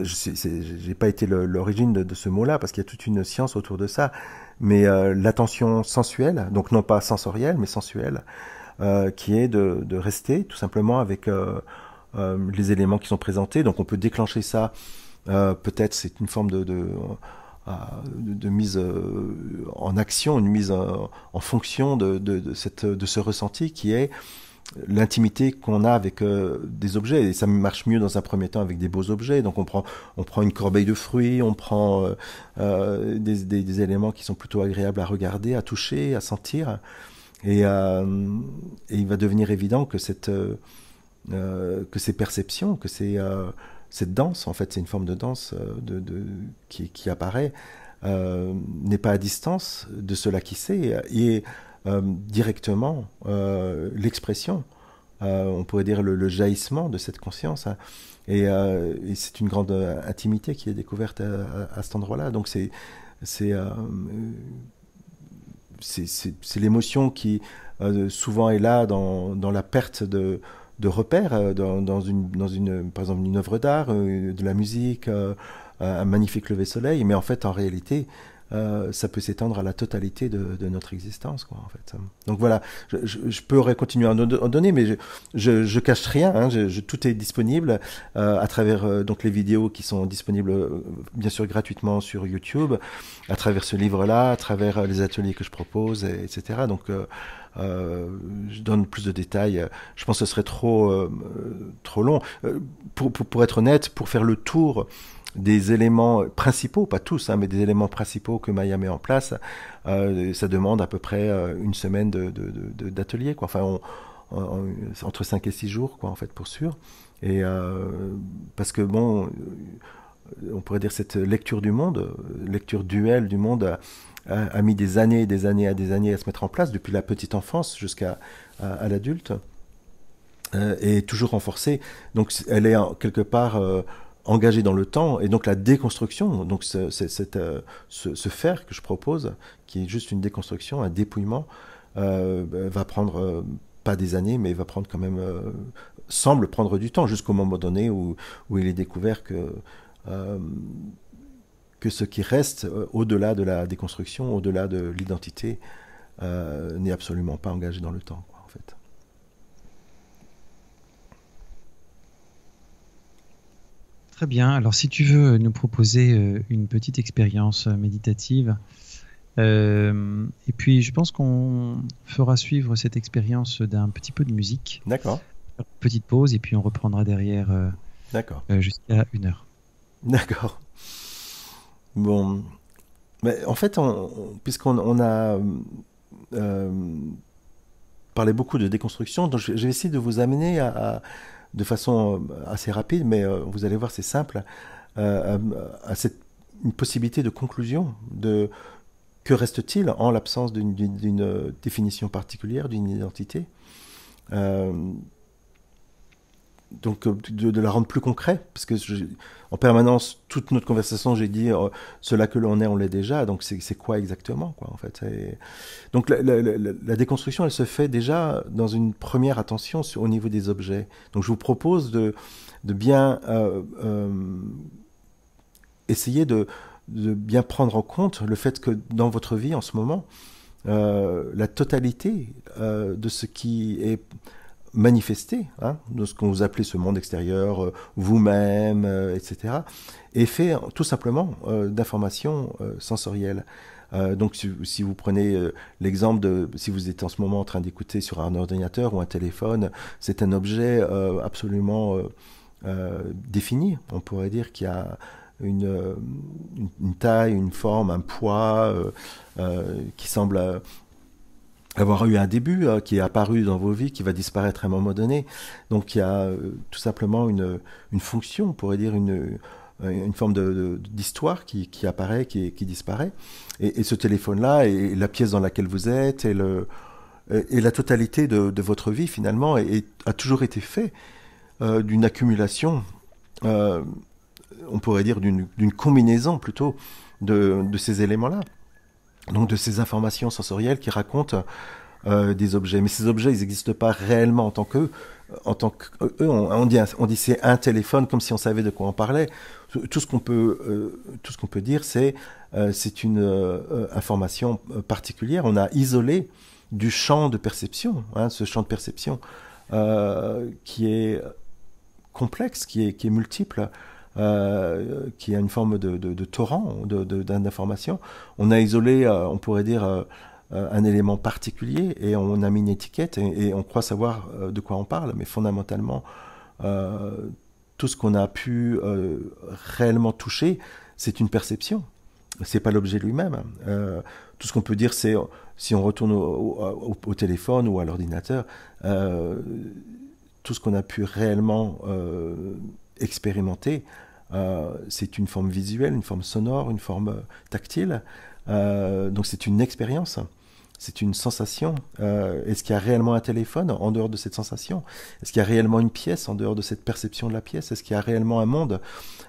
j'ai pas été l'origine de ce mot-là, parce qu'il y a toute une science autour de ça, mais l'attention sensuelle, donc non pas sensorielle, mais sensuelle, qui est de rester tout simplement avec les éléments qui sont présentés. Donc on peut déclencher ça, peut-être c'est une forme de mise en action, une mise en fonction de ce ressenti qui est l'intimité qu'on a avec des objets. Et ça marche mieux dans un premier temps avec des beaux objets. Donc on prend une corbeille de fruits, on prend des éléments qui sont plutôt agréables à regarder, à toucher, à sentir. Et il va devenir évident que ces perceptions, que cette danse, en fait, c'est une forme de danse qui apparaît, n'est pas à distance de cela qui sait, et directement l'expression, on pourrait dire le jaillissement de cette conscience, hein. Et c'est une grande intimité qui est découverte à cet endroit-là. Donc c'est l'émotion qui souvent est là dans la perte de repères, dans par exemple une œuvre d'art, de la musique, un magnifique lever soleil, mais en fait en réalité ça peut s'étendre à la totalité de notre existence, quoi, en fait. Donc voilà, je pourrais continuer à en donner, mais je cache rien, hein, tout est disponible à travers donc les vidéos qui sont disponibles bien sûr gratuitement sur YouTube, à travers ce livre-là, à travers les ateliers que je propose, etc. Donc je donne plus de détails. Je pense que ce serait trop long. Pour être honnête, pour faire le tour des éléments principaux, pas tous, hein, mais des éléments principaux que Maya met en place, ça demande à peu près une semaine d'atelier, quoi. Enfin, entre 5 et 6 jours, quoi, en fait, pour sûr. Et parce que, bon, on pourrait dire cette lecture du monde, lecture duelle du monde, a mis des années à se mettre en place, depuis la petite enfance jusqu'à l'adulte, et toujours renforcée. Donc, elle est quelque part engagé dans le temps, et donc la déconstruction, donc ce faire que je propose, qui est juste une déconstruction, un dépouillement, va prendre pas des années, mais va prendre quand même, semble prendre du temps, jusqu'au moment donné où il est découvert que ce qui reste au-delà de la déconstruction, au-delà de l'identité, n'est absolument pas engagé dans le temps, quoi, en fait. Très bien. Alors, si tu veux nous proposer une petite expérience méditative, et puis je pense qu'on fera suivre cette expérience d'un petit peu de musique. D'accord. Une petite pause, et puis on reprendra derrière jusqu'à 1 heure. D'accord. Bon. Mais en fait, puisqu'on a parlé beaucoup de déconstruction, donc je vais essayer de vous amener de façon assez rapide, mais vous allez voir, c'est simple, à une possibilité de conclusion, que reste-t-il en l'absence d'une définition particulière, d'une identité, donc de la rendre plus concrète, parce que en permanence, toute notre conversation, j'ai dit cela que l'on est, on l'est déjà, donc c'est quoi exactement, quoi, en fait. Donc la déconstruction, elle se fait déjà dans une première attention au niveau des objets. Donc je vous propose de bien essayer de bien prendre en compte le fait que dans votre vie en ce moment, la totalité de ce qui est manifesté, hein, de ce qu'on vous appelez ce monde extérieur, vous-même, etc., est fait tout simplement d'informations sensorielles. Donc si vous prenez l'exemple si vous êtes en ce moment en train d'écouter sur un ordinateur ou un téléphone, c'est un objet absolument défini. On pourrait dire qu'il y a une taille, une forme, un poids qui semble avoir eu un début, qui est apparu dans vos vies, qui va disparaître à un moment donné. Donc il y a tout simplement une fonction, on pourrait dire une forme d'histoire qui apparaît, qui disparaît. Et ce téléphone-là, et la pièce dans laquelle vous êtes, et la totalité de votre vie, finalement, a toujours été fait d'une accumulation, on pourrait dire d'une combinaison plutôt de ces éléments-là. Donc de ces informations sensorielles qui racontent des objets. Mais ces objets, ils n'existent pas réellement en tant qu'eux. On dit c'est un téléphone, comme si on savait de quoi on parlait. Tout ce qu'on peut dire, c'est une information particulière. On a isolé du champ de perception, hein, ce champ de perception qui est complexe, qui est multiple, qui est une forme de torrent d'informations. On a isolé, on pourrait dire, un élément particulier et on a mis une étiquette et on croit savoir de quoi on parle, mais fondamentalement, tout ce qu'on a pu réellement toucher, c'est une perception. C'est pas l'objet lui-même. Tout ce qu'on peut dire, c'est si on retourne au téléphone ou à l'ordinateur, tout ce qu'on a pu réellement expérimenter, c'est une forme visuelle, une forme sonore, une forme tactile. Donc c'est une expérience. C'est une sensation. Est-ce qu'il y a réellement un téléphone en dehors de cette sensation? Est-ce qu'il y a réellement une pièce en dehors de cette perception de la pièce? Est-ce qu'il y a réellement un monde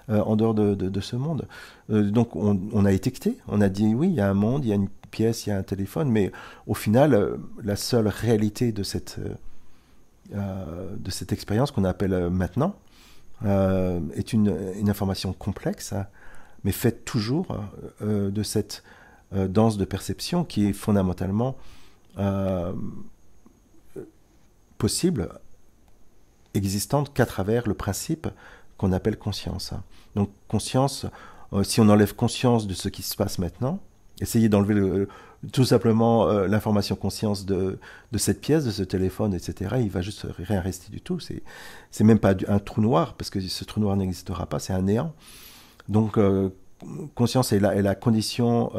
en dehors de ce monde? Donc on a étiqueté, on a dit oui, il y a un monde, il y a une pièce, il y a un téléphone, mais au final, la seule réalité de cette expérience qu'on appelle maintenant est une information complexe, mais faite toujours de cette danse de perception qui est fondamentalement possible, existante qu'à travers le principe qu'on appelle conscience. Donc conscience, si on enlève conscience de ce qui se passe maintenant, essayer d'enlever tout simplement l'information conscience de cette pièce, de ce téléphone, etc., il va juste rien rester du tout. C'est même pas un trou noir, parce que ce trou noir n'existera pas, c'est un néant. Donc conscience est la condition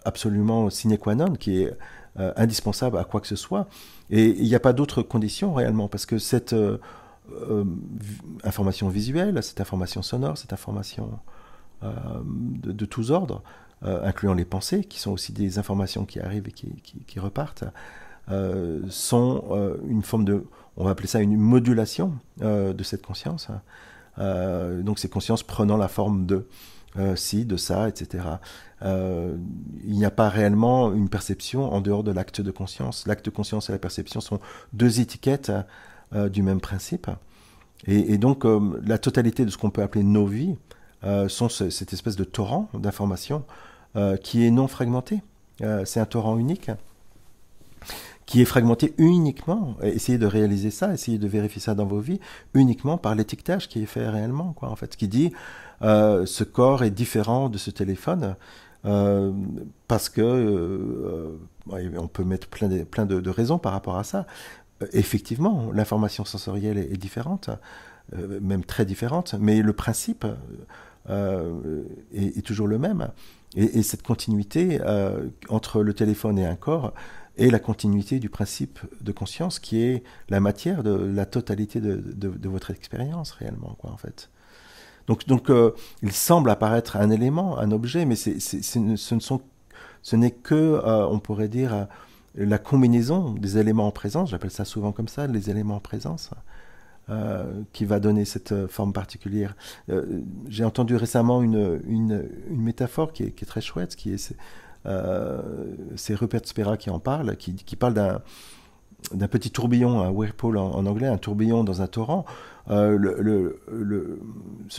absolument sine qua non, qui est indispensable à quoi que ce soit. Et il n'y a pas d'autre condition réellement, parce que cette information visuelle, cette information sonore, cette information de tous ordres, incluant les pensées, qui sont aussi des informations qui arrivent et qui repartent, sont une forme de, on va appeler ça une modulation de cette conscience. Donc ces consciences prenant la forme de ci, de ça, etc. Il n'y a pas réellement une perception en dehors de l'acte de conscience. L'acte de conscience et la perception sont deux étiquettes du même principe. Et donc la totalité de ce qu'on peut appeler nos vies sont cette espèce de torrent d'informations qui est non fragmenté. C'est un torrent unique qui est fragmenté uniquement, essayez de réaliser ça, essayez de vérifier ça dans vos vies, uniquement par l'étiquetage qui est fait réellement, quoi, en fait, qui dit ce corps est différent de ce téléphone, parce que on peut mettre plein de raisons par rapport à ça. Effectivement, l'information sensorielle est différente, même très différente, mais le principe est toujours le même. Et cette continuité entre le téléphone et un corps est la continuité du principe de conscience qui est la matière de la totalité de votre expérience réellement, quoi, en fait. Donc il semble apparaître un élément, un objet, mais ce n'est que, on pourrait dire, la combinaison des éléments en présence, j'appelle ça souvent comme ça, les éléments en présence, qui va donner cette forme particulière. J'ai entendu récemment une métaphore qui est très chouette, c'est Rupert Spera qui en parle, qui parle d'un petit tourbillon, un whirlpool en anglais, un tourbillon dans un torrent. Ce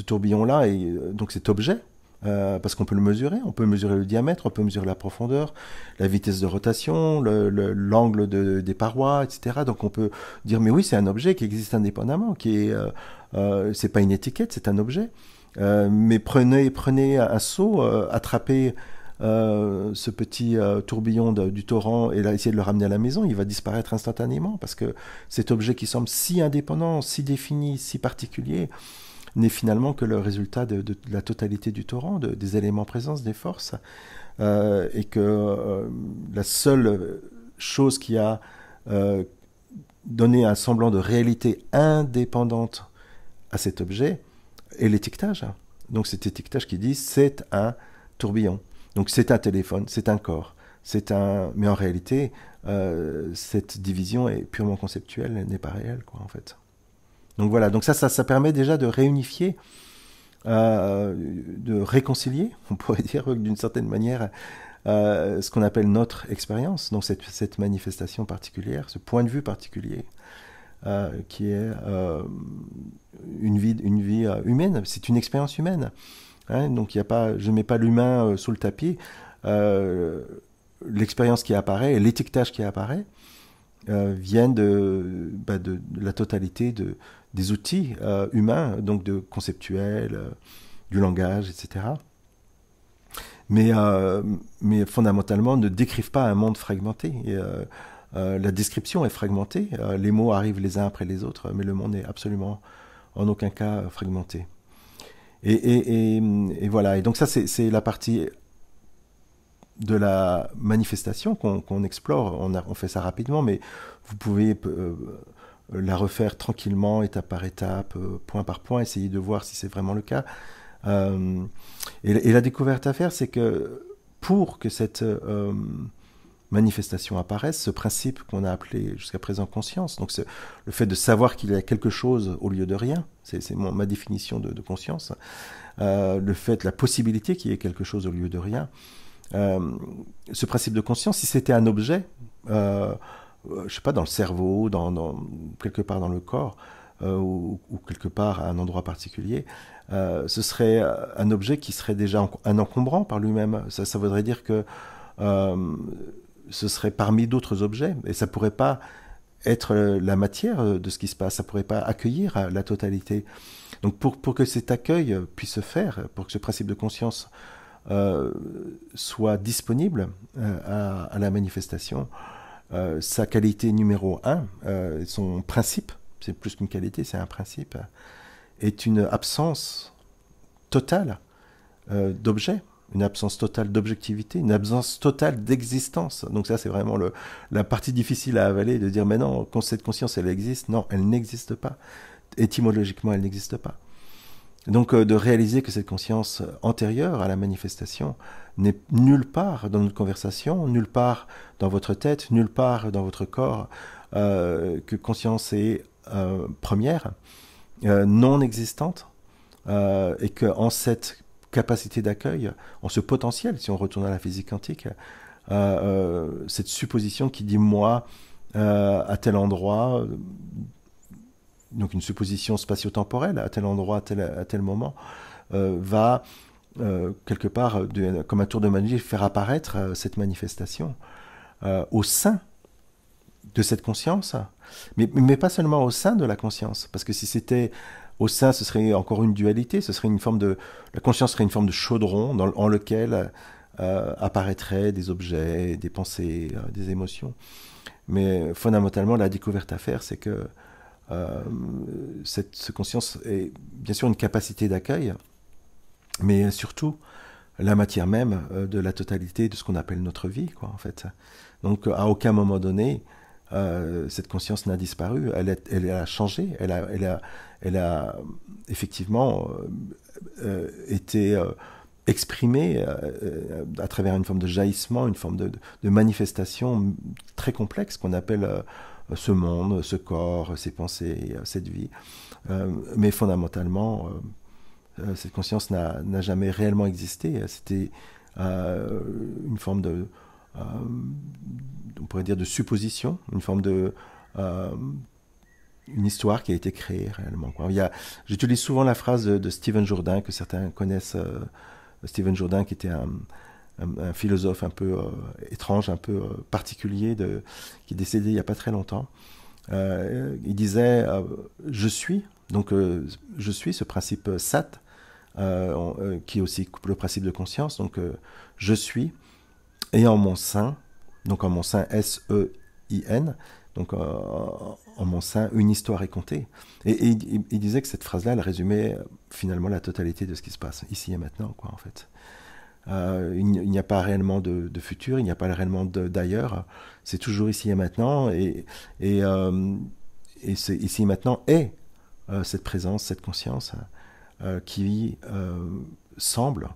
tourbillon-là, donc cet objet, parce qu'on peut le mesurer, on peut mesurer le diamètre, on peut mesurer la profondeur, la vitesse de rotation, l'angle des parois, etc. Donc on peut dire, mais oui, c'est un objet qui existe indépendamment, c'est pas une étiquette, c'est un objet. Mais prenez un seau, attrapez ce petit tourbillon du torrent et là, essayez de le ramener à la maison, il va disparaître instantanément parce que cet objet qui semble si indépendant, si défini, si particulier n'est finalement que le résultat de la totalité du torrent, des éléments en présence, des forces, et que la seule chose qui a donné un semblant de réalité indépendante à cet objet est l'étiquetage. Donc cet étiquetage qui dit c'est un tourbillon. Donc c'est un téléphone, c'est un corps, mais en réalité, cette division est purement conceptuelle, elle n'est pas réelle, quoi, en fait. Donc voilà, donc ça permet déjà de réunifier, de réconcilier, on pourrait dire d'une certaine manière, ce qu'on appelle notre expérience, donc cette manifestation particulière, ce point de vue particulier, qui est une vie humaine, c'est une expérience humaine. Hein, donc je ne mets pas l'humain sous le tapis. L'expérience qui apparaît et l'étiquetage qui apparaît viennent de la totalité des outils humains, donc de conceptuels, du langage, etc. Mais fondamentalement ne décrivent pas un monde fragmenté. La description est fragmentée, les mots arrivent les uns après les autres, mais le monde n'est absolument en aucun cas fragmenté. Et voilà, et donc ça c'est la partie de la manifestation qu'on explore. On fait ça rapidement, mais vous pouvez la refaire tranquillement, étape par étape, point par point, essayer de voir si c'est vraiment le cas. Et la découverte à faire, c'est que pour que cette manifestation apparaisse, ce principe qu'on a appelé jusqu'à présent conscience, donc le fait de savoir qu'il y a quelque chose au lieu de rien, c'est ma définition de conscience, le fait, la possibilité qu'il y ait quelque chose au lieu de rien, ce principe de conscience, si c'était un objet, je sais pas, dans le cerveau, quelque part dans le corps, ou quelque part à un endroit particulier, ce serait un objet qui serait déjà un encombrant par lui-même. Ça voudrait dire que ce serait parmi d'autres objets, et ça pourrait pas être la matière de ce qui se passe, ça pourrait pas accueillir la totalité. Donc pour que cet accueil puisse se faire, pour que ce principe de conscience soit disponible à la manifestation, sa qualité numéro un, son principe, c'est plus qu'une qualité, c'est un principe, est une absence totale d'objet, une absence totale d'objectivité, une absence totale d'existence. Donc ça, c'est vraiment la partie difficile à avaler, de dire, mais non, quand cette conscience, elle existe, non, elle n'existe pas. Étymologiquement, elle n'existe pas. Donc de réaliser que cette conscience antérieure à la manifestation n'est nulle part dans notre conversation, nulle part dans votre tête, nulle part dans votre corps, que conscience est première, non existante, et qu'en cette capacité d'accueil, en ce potentiel, si on retourne à la physique quantique, cette supposition qui dit moi à tel endroit, donc une supposition spatio-temporelle, à tel endroit, à tel moment, va quelque part, comme un tour de magie, faire apparaître cette manifestation au sein de cette conscience, mais pas seulement au sein de la conscience, parce que si c'était au sein, ce serait encore une dualité, ce serait une forme de, la conscience serait une forme de chaudron en lequel apparaîtraient des objets, des pensées, des émotions. Mais fondamentalement, la découverte à faire, c'est que cette conscience est bien sûr une capacité d'accueil, mais surtout la matière même de la totalité de ce qu'on appelle notre vie, quoi, en fait. Donc, à aucun moment donné, cette conscience n'a disparu, elle a changé, elle a effectivement été exprimée à travers une forme de jaillissement, une forme de manifestation très complexe qu'on appelle ce monde, ce corps, ces pensées, cette vie. Mais fondamentalement, cette conscience n'a jamais réellement existé. C'était une forme de, on pourrait dire, de supposition, une forme de, une histoire qui a été créée réellement, quoi. J'utilise souvent la phrase de Stephen Jourdain, que certains connaissent. Stephen Jourdain, qui était un philosophe un peu étrange, un peu particulier, qui est décédé il n'y a pas très longtemps. Il disait je suis, donc je suis, ce principe sat, qui est aussi le principe de conscience, donc je suis, et en mon sein, donc en mon sein S-E-I-N, donc en mon sein, une histoire est contée. Et il disait que cette phrase-là, elle résumait finalement la totalité de ce qui se passe ici et maintenant, quoi, en fait. Il n'y a pas réellement de futur, il n'y a pas réellement d'ailleurs. C'est toujours ici et maintenant, et ici et maintenant est cette présence, cette conscience qui semble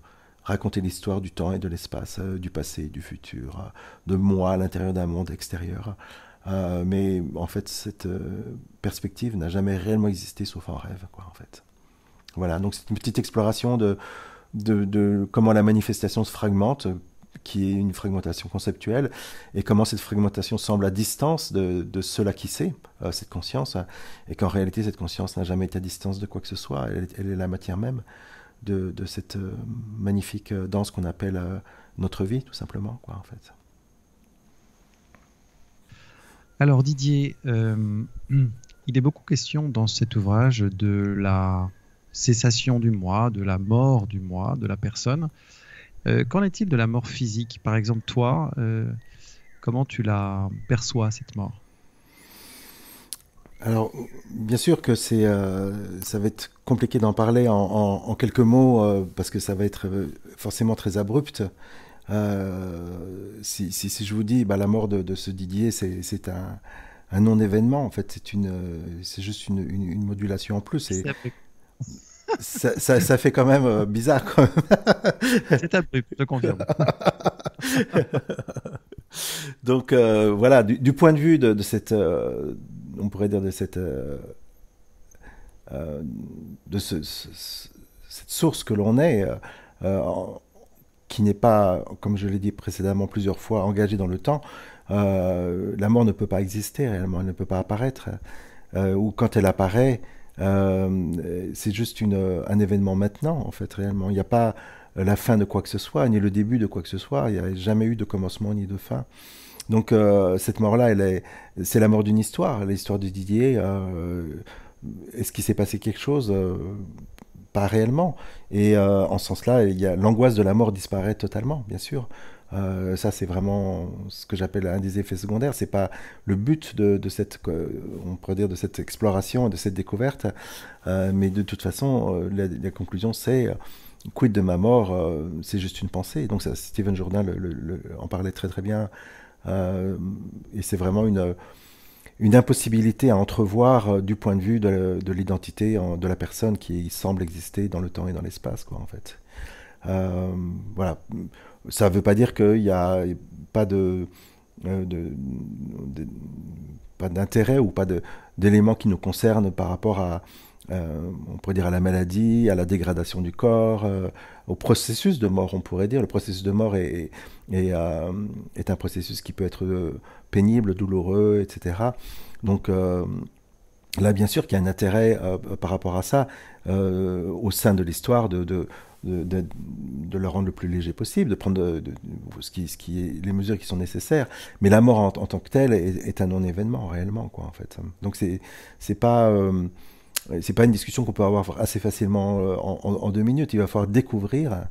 raconter l'histoire du temps et de l'espace, du passé, du futur, de moi à l'intérieur d'un monde extérieur. Mais en fait, cette perspective n'a jamais réellement existé, sauf en rêve, quoi, en fait. Voilà, donc c'est une petite exploration de comment la manifestation se fragmente, qui est une fragmentation conceptuelle, et comment cette fragmentation semble à distance de cela qui sait, cette conscience, et qu'en réalité, cette conscience n'a jamais été à distance de quoi que ce soit. Elle est la matière même de cette magnifique danse qu'on appelle notre vie, tout simplement, quoi, en fait. Alors Didier, Il est beaucoup question dans cet ouvrage de la cessation du moi, de la mort du moi, de la personne. Qu'en est-il de la mort physique? Par exemple, toi, comment tu la perçois, cette mort? Alors, bien sûr que ça va être compliqué d'en parler en quelques mots parce que ça va être forcément très abrupt. Si je vous dis bah, la mort de ce Didier, c'est un non-événement en fait, c'est juste une modulation en plus. Et C'est abrupt. ça fait quand même bizarre quand même. C'est abrupt, je confirme. Donc voilà, du point de vue de cette, on pourrait dire de cette, euh, de cette source que l'on est, euh, qui n'est pas, comme je l'ai dit précédemment plusieurs fois, engagée dans le temps, la mort ne peut pas exister réellement, elle ne peut pas apparaître. Ou quand elle apparaît, c'est juste un événement maintenant, en fait, réellement. Il n'y a pas la fin de quoi que ce soit, ni le début de quoi que ce soit. Il n'y a jamais eu de commencement ni de fin. Donc cette mort-là, c'est la mort d'une histoire, l'histoire de Didier. Est-ce qu'il s'est passé quelque chose pas réellement. Et en ce sens-là, l'angoisse de la mort disparaît totalement, bien sûr. Ça, c'est vraiment ce que j'appelle un des effets secondaires. C'est pas le but de cette, on pourrait dire, de cette exploration, de cette découverte, mais de toute façon, la conclusion, c'est quid de ma mort, c'est juste une pensée. Donc ça, Stephen Jourdain en parlait très très bien, et c'est vraiment une impossibilité à entrevoir du point de vue de l'identité de la personne qui semble exister dans le temps et dans l'espace, quoi, en fait. Voilà. Ça ne veut pas dire qu'il n'y a pas euh, de, pas d'intérêt ou pas d'éléments qui nous concernent par rapport on pourrait dire à la maladie, à la dégradation du corps, au processus de mort, on pourrait dire. Le processus de mort est un processus qui peut être pénible, douloureux, etc. Donc là, bien sûr qu'il y a un intérêt par rapport à ça au sein de l'histoire de le rendre le plus léger possible, de prendre les mesures qui sont nécessaires. Mais la mort en tant que telle est un non-événement réellement, quoi, en fait. Donc c'est pas c'est pas une discussion qu'on peut avoir assez facilement en 2 minutes. Il va falloir découvrir.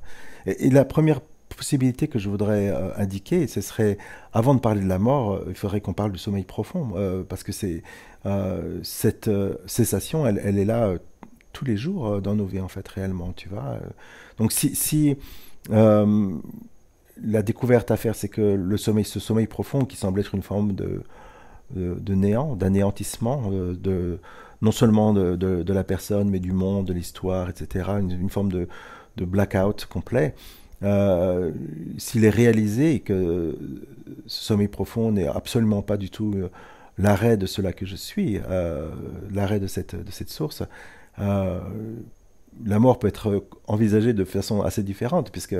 Et la première possibilité que je voudrais indiquer, ce serait, avant de parler de la mort, il faudrait qu'on parle du sommeil profond, parce que cette cessation, elle est là tous les jours dans nos vies, en fait, réellement, tu vois. Donc si la découverte à faire, c'est que ce sommeil profond, qui semble être une forme de néant, d'anéantissement, non seulement de la personne, mais du monde, de l'histoire, etc., une forme de blackout complet, s'il est réalisé et que ce sommeil profond n'est absolument pas du tout l'arrêt de cela que je suis, l'arrêt de cette source, la mort peut être envisagée de façon assez différente, puisque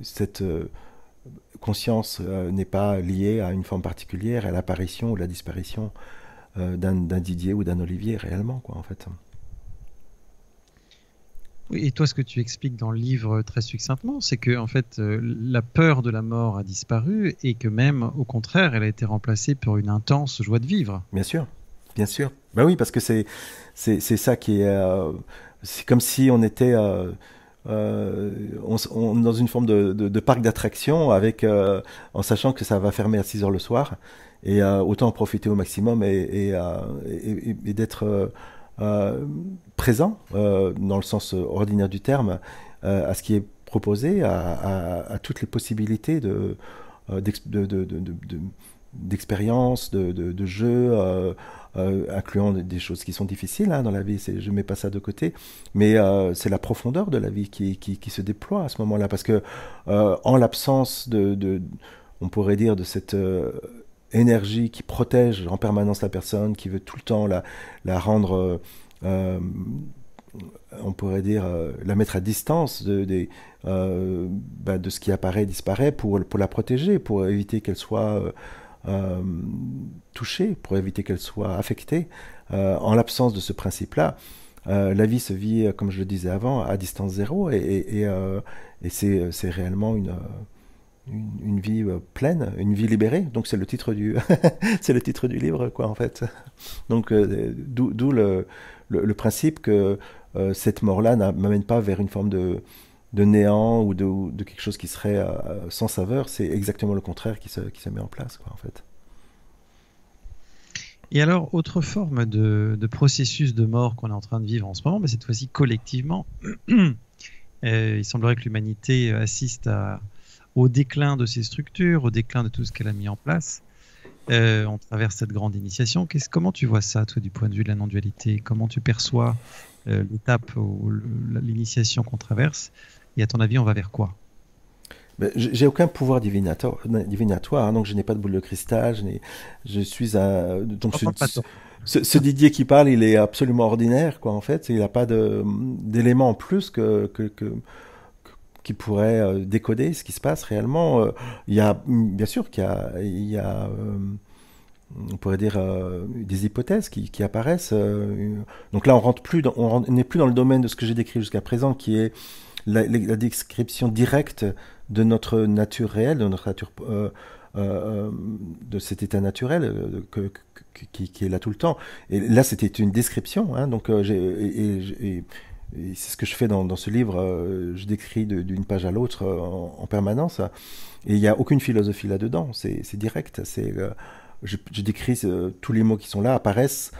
cette conscience n'est pas liée à une forme particulière, à l'apparition ou la disparition d'un Didier ou d'un Olivier réellement, quoi, en fait. Oui, et toi, ce que tu expliques dans le livre très succinctement, c'est que en fait, la peur de la mort a disparu et que même, au contraire, elle a été remplacée par une intense joie de vivre. Bien sûr, bien sûr. Ben oui, parce que c'est ça qui est. C'est comme si on était dans une forme de parc d'attractions en sachant que ça va fermer à 6 heures le soir. Et autant en profiter au maximum et d'être présent, dans le sens ordinaire du terme, à ce qui est proposé, à toutes les possibilités d'expérience, de jeu, incluant des choses qui sont difficiles dans la vie. Je ne mets pas ça de côté, mais c'est la profondeur de la vie qui se déploie à ce moment-là, parce que en l'absence on pourrait dire, de cette énergie qui protège en permanence la personne, qui veut tout le temps la rendre, on pourrait dire, la mettre à distance de ce qui apparaît et disparaît pour la protéger, pour éviter qu'elle soit touchée, pour éviter qu'elle soit affectée. En l'absence de ce principe-là, la vie se vit, comme je le disais avant, à distance zéro, et c'est réellement une vie pleine, une vie libérée. Donc c'est le titre du, c'est le titre du livre, quoi, en fait. Donc d'où le principe que cette mort-là ne m'amène pas vers une forme de néant ou de quelque chose qui serait sans saveur. C'est exactement le contraire qui se met en place, quoi, en fait. Et alors, autre forme de processus de mort qu'on est en train de vivre en ce moment, mais cette fois-ci collectivement, il semblerait que l'humanité assiste au déclin de ses structures, au déclin de tout ce qu'elle a mis en place. On traverse cette grande initiation. Comment tu vois ça, toi, du point de vue de la non-dualité? Comment tu perçois l'étape ou l'initiation qu'on traverse? Et à ton avis, on va vers quoi? Ben, j'ai aucun pouvoir divinatoire, hein, donc je n'ai pas de boule de cristal. Je suis un. Donc T'entends pas toi. ce Didier qui parle, il est absolument ordinaire, quoi, en fait. Il n'a pas d'éléments en plus qui pourrait décoder ce qui se passe réellement. Il y a, bien sûr qu'il y a on pourrait dire des hypothèses qui apparaissent. Donc là, on n'est plus dans le domaine de ce que j'ai décrit jusqu'à présent, qui est la description directe de notre nature réelle, de notre nature, de cet état naturel qui est là tout le temps. Et là, c'était une description, hein, donc et c'est ce que je fais dans ce livre. Je décris d'une page à l'autre en permanence. Et il n'y a aucune philosophie là-dedans. C'est direct. Je décris tous les mots qui sont là apparaissent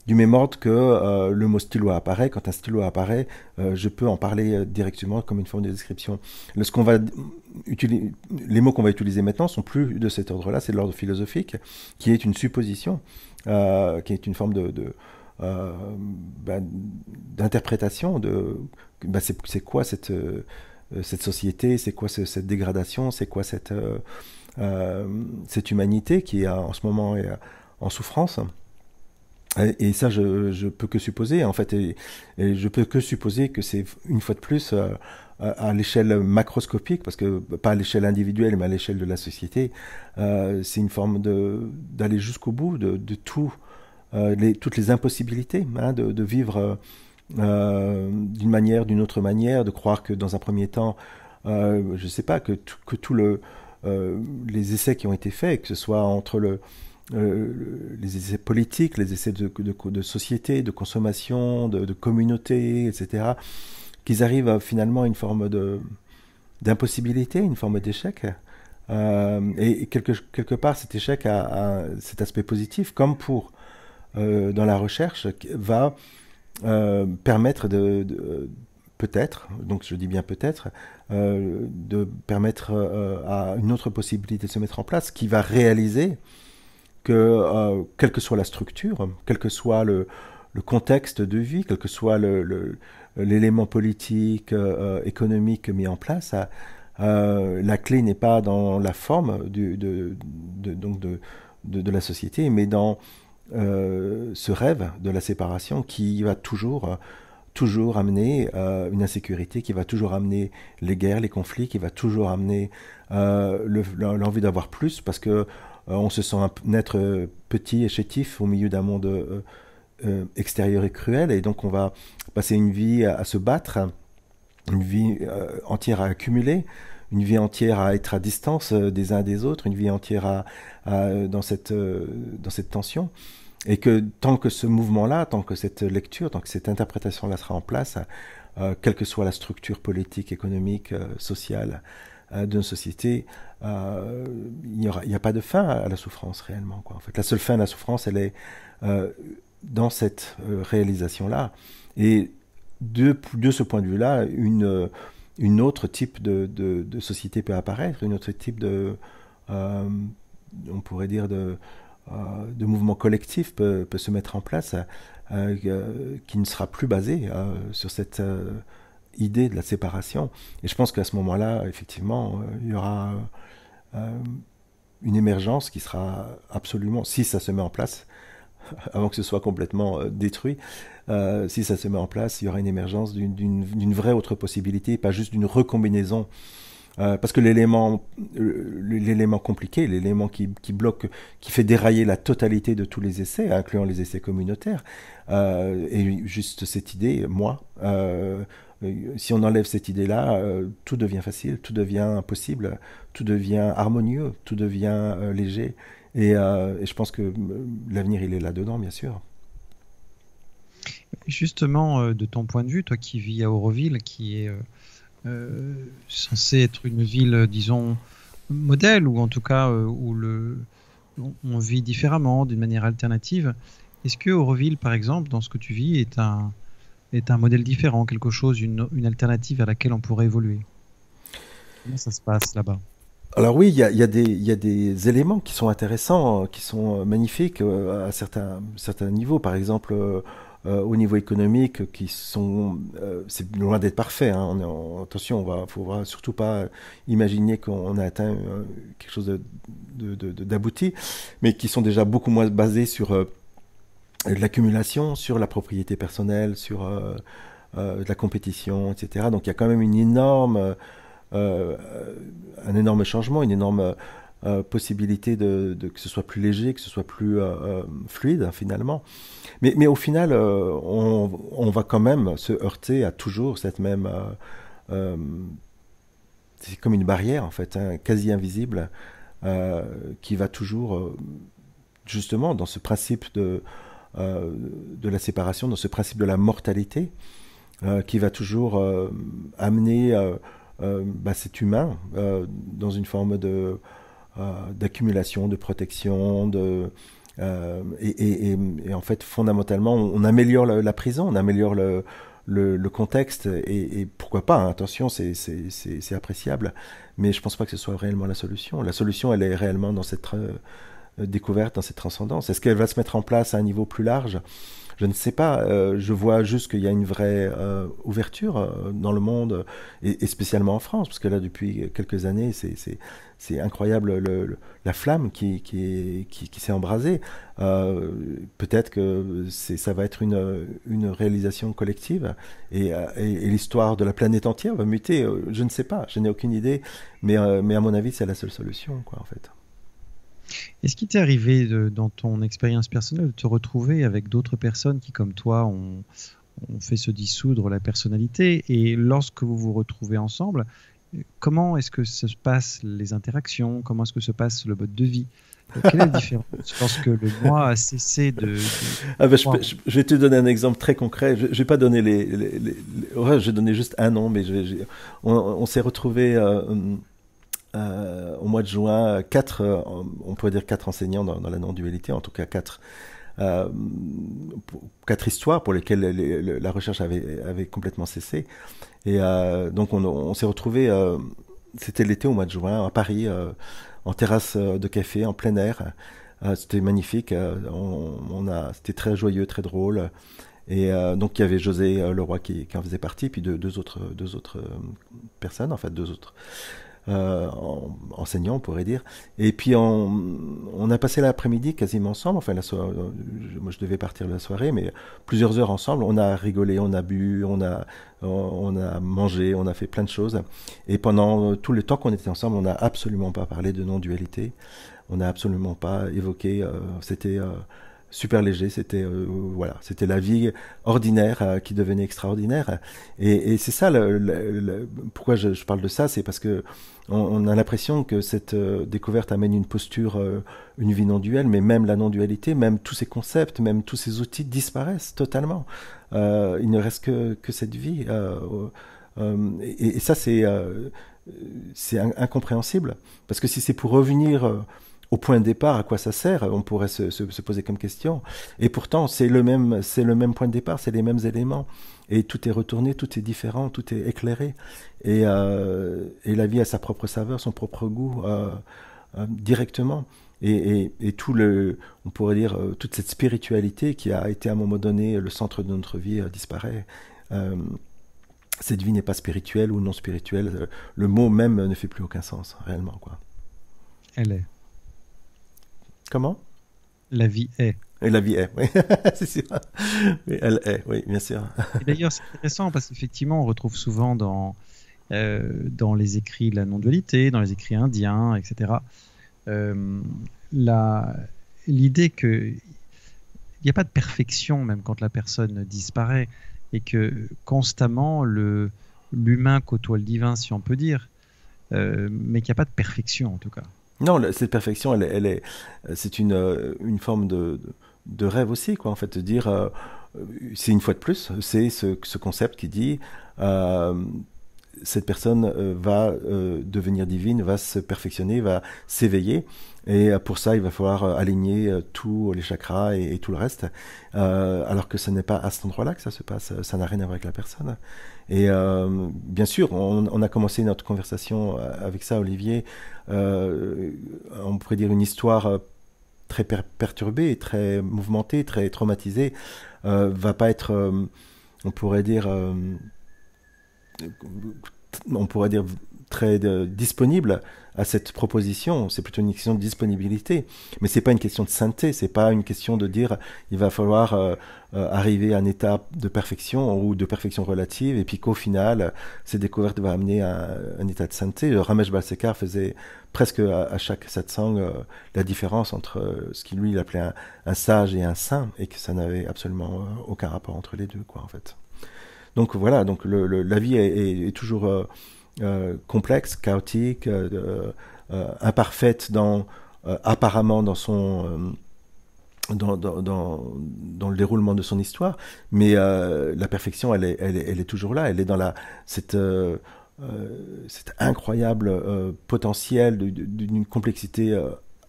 du même ordre que le mot stylo apparaît. Quand un stylo apparaît, je peux en parler directement comme une forme de description. Les mots qu'on va utiliser maintenant sont plus de cet ordre-là, c'est de l'ordre philosophique, qui est une supposition, qui est une forme d'interprétation c'est quoi cette société, c'est quoi cette dégradation, c'est quoi cette humanité qui est en ce moment est en souffrance. Et ça, je peux que supposer, en fait, et je peux que supposer que c'est une fois de plus à l'échelle macroscopique, parce que pas à l'échelle individuelle, mais à l'échelle de la société, c'est une forme d'aller jusqu'au bout de toutes les impossibilités, hein, de vivre d'une manière, d'une autre manière, de croire que dans un premier temps, je ne sais pas, que tout les essais qui ont été faits, que ce soit entre les essais politiques, les essais de société, de consommation, de communauté, etc., qu'ils arrivent finalement à une forme d'impossibilité, une forme d'échec. Et quelque part, cet échec a cet aspect positif, comme dans la recherche, va permettre peut-être, donc je dis bien peut-être, de permettre à une autre possibilité de se mettre en place, qui va réaliser que, quelle que soit la structure, quel que soit le contexte de vie, quel que soit l'élément politique, économique mis en place, la clé n'est pas dans la forme de la société, mais dans ce rêve de la séparation qui va toujours amener une insécurité, qui va toujours amener les guerres, les conflits, qui va toujours amener l'envie d'avoir plus, parce que on se sent un être petit et chétif au milieu d'un monde extérieur et cruel, et donc on va passer une vie à se battre, une vie entière à accumuler, une vie entière à être à distance des uns des autres, une vie entière dans cette tension. Et que tant que ce mouvement-là, tant que cette lecture, tant que cette interprétation-là sera en place, quelle que soit la structure politique, économique, sociale d'une société, il n'y a pas de fin à la souffrance réellement, quoi. En fait, la seule fin à la souffrance, elle est dans cette réalisation-là. Et de ce point de vue-là, une autre type de société peut apparaître, une autre type on pourrait dire de mouvement collectif peut se mettre en place, qui ne sera plus basé sur cette idée de la séparation. Et je pense qu'à ce moment-là, effectivement, il y aura une émergence qui sera absolument, si ça se met en place, avant que ce soit complètement détruit, si ça se met en place, il y aura une émergence d'une vraie autre possibilité, pas juste d'une recombinaison Parce que l'élément compliqué, l'élément qui bloque, qui fait dérailler la totalité de tous les essais, incluant les essais communautaires, et juste cette idée, moi, si on enlève cette idée-là, tout devient facile, tout devient possible, tout devient harmonieux, tout devient léger. Et je pense que l'avenir, il est là-dedans, bien sûr. Justement, de ton point de vue, toi qui vis à Auroville, qui est censé être une ville, disons, modèle, ou en tout cas où on vit différemment, d'une manière alternative, est-ce que Auroville, par exemple, dans ce que tu vis, est un modèle différent, quelque chose, une alternative à laquelle on pourrait évoluer? Comment ça se passe là-bas? Alors oui, il y a des éléments qui sont intéressants, qui sont magnifiques à certains niveaux. Par exemple, au niveau économique, c'est loin d'être parfait, hein. Attention, faut surtout pas imaginer qu'on a atteint quelque chose d'abouti, mais qui sont déjà beaucoup moins basés sur l'accumulation, sur la propriété personnelle, sur de la compétition, etc. Donc il y a quand même euh, un énorme changement, une énorme possibilité que ce soit plus léger, que ce soit plus fluide, hein, finalement. Mais au final, on va quand même se heurter à toujours cette même... euh, c'est comme une barrière, en fait, hein, quasi invisible, qui va toujours, justement, dans ce principe de la séparation, dans ce principe de la mortalité, qui va toujours amener cet humain dans une forme d'accumulation, de protection, et en fait, fondamentalement, on améliore la prison, on améliore le contexte, et pourquoi pas, hein, attention, c'est appréciable, mais je pense pas que ce soit réellement la solution. La solution, elle est réellement dans cette découverte, dans cette transcendance. Est-ce qu'elle va se mettre en place à un niveau plus large? Je ne sais pas. Je vois juste qu'il y a une vraie ouverture dans le monde, et spécialement en France, parce que là, depuis quelques années, c'est incroyable la flamme qui s'est embrasée. Peut-être que ça va être une réalisation collective, et l'histoire de la planète entière va muter. Je ne sais pas, je n'ai aucune idée, mais à mon avis, c'est la seule solution, quoi, en fait. Est-ce qu'il t'est arrivé, dans ton expérience personnelle, de te retrouver avec d'autres personnes qui, comme toi, ont fait se dissoudre la personnalité, et lorsque vous vous retrouvez ensemble, comment est-ce que se passent les interactions? Comment est-ce que se passe le mode de vie? Quelle est la différence lorsque le moi a cessé de Ah ben, je vais te donner un exemple très concret. Je vais pas donner ouais, je vais donner juste un nom, mais on s'est retrouvés au mois de juin, on pourrait dire quatre enseignants dans la non-dualité, en tout cas euh, quatre histoires pour lesquelles la recherche avait complètement cessé. Et donc on s'est retrouvés, c'était l'été au mois de juin, à Paris, en terrasse de café, en plein air. C'était magnifique, c'était très joyeux, très drôle. Et donc il y avait José Leroy qui en faisait partie, puis deux autres personnes, en fait, deux autres enseignants, on pourrait dire. Et puis on a passé l'après-midi quasiment ensemble. Enfin, moi je devais partir la soirée, mais plusieurs heures ensemble. On a rigolé, on a bu, on a mangé, on a fait plein de choses. Et pendant tout le temps qu'on était ensemble, on n'a absolument pas parlé de non-dualité. On n'a absolument pas évoqué. C'était super léger, voilà, c'était la vie ordinaire qui devenait extraordinaire, et c'est ça pourquoi je parle de ça, c'est parce que on a l'impression que cette découverte amène une posture, une vie non duelle, mais même la non dualité, même tous ces concepts, même tous ces outils disparaissent totalement. Il ne reste que cette vie, et ça c'est incompréhensible, parce que si c'est pour revenir au point de départ, à quoi ça sert? On pourrait se poser comme question. Et pourtant, c'est le même point de départ, c'est les mêmes éléments. Et tout est retourné, tout est différent, tout est éclairé. Et la vie a sa propre saveur, son propre goût, directement. Et on pourrait dire, toute cette spiritualité qui a été à un moment donné le centre de notre vie disparaît. Cette vie n'est pas spirituelle ou non spirituelle. Le mot même ne fait plus aucun sens, réellement, quoi. Elle est. Comment? La vie est. Et la vie est, oui, c'est sûr. Oui, elle est, oui, bien sûr. Et d'ailleurs, c'est intéressant parce qu'effectivement, on retrouve souvent dans les écrits de la non-dualité, dans les écrits indiens, etc. Euh, L'idée qu'il n'y a pas de perfection même quand la personne disparaît et que constamment l'humain côtoie le divin, si on peut dire, mais qu'il n'y a pas de perfection en tout cas. Non, cette perfection, c'est une forme de rêve aussi, quoi, en fait, de dire, c'est une fois de plus, c'est ce concept qui dit, euh, cette personne va devenir divine, va se perfectionner, va s'éveiller. Et pour ça, il va falloir aligner tous les chakras et tout le reste. Alors que ce n'est pas à cet endroit-là que ça se passe. Ça n'a rien à voir avec la personne. Et bien sûr, on a commencé notre conversation avec ça, Olivier. On pourrait dire une histoire très perturbée, très mouvementée, très traumatisée. Va pas être, pourrait dire... on pourrait dire très disponible à cette proposition. C'est plutôt une question de disponibilité, mais c'est pas une question de sainteté. C'est pas une question de dire il va falloir arriver à un état de perfection ou de perfection relative, et puis qu'au final, ces découvertes vont amener à un état de sainteté. Ramesh Balsekar faisait presque à chaque satsang la différence entre ce qu'il lui appelait un sage et un saint, et que ça n'avait absolument aucun rapport entre les deux, quoi, en fait. Donc voilà, donc la vie est toujours complexe, chaotique, imparfaite apparemment dans son dans le déroulement de son histoire, mais la perfection, elle est toujours là. Elle est dans cette cet incroyable potentiel d'une complexité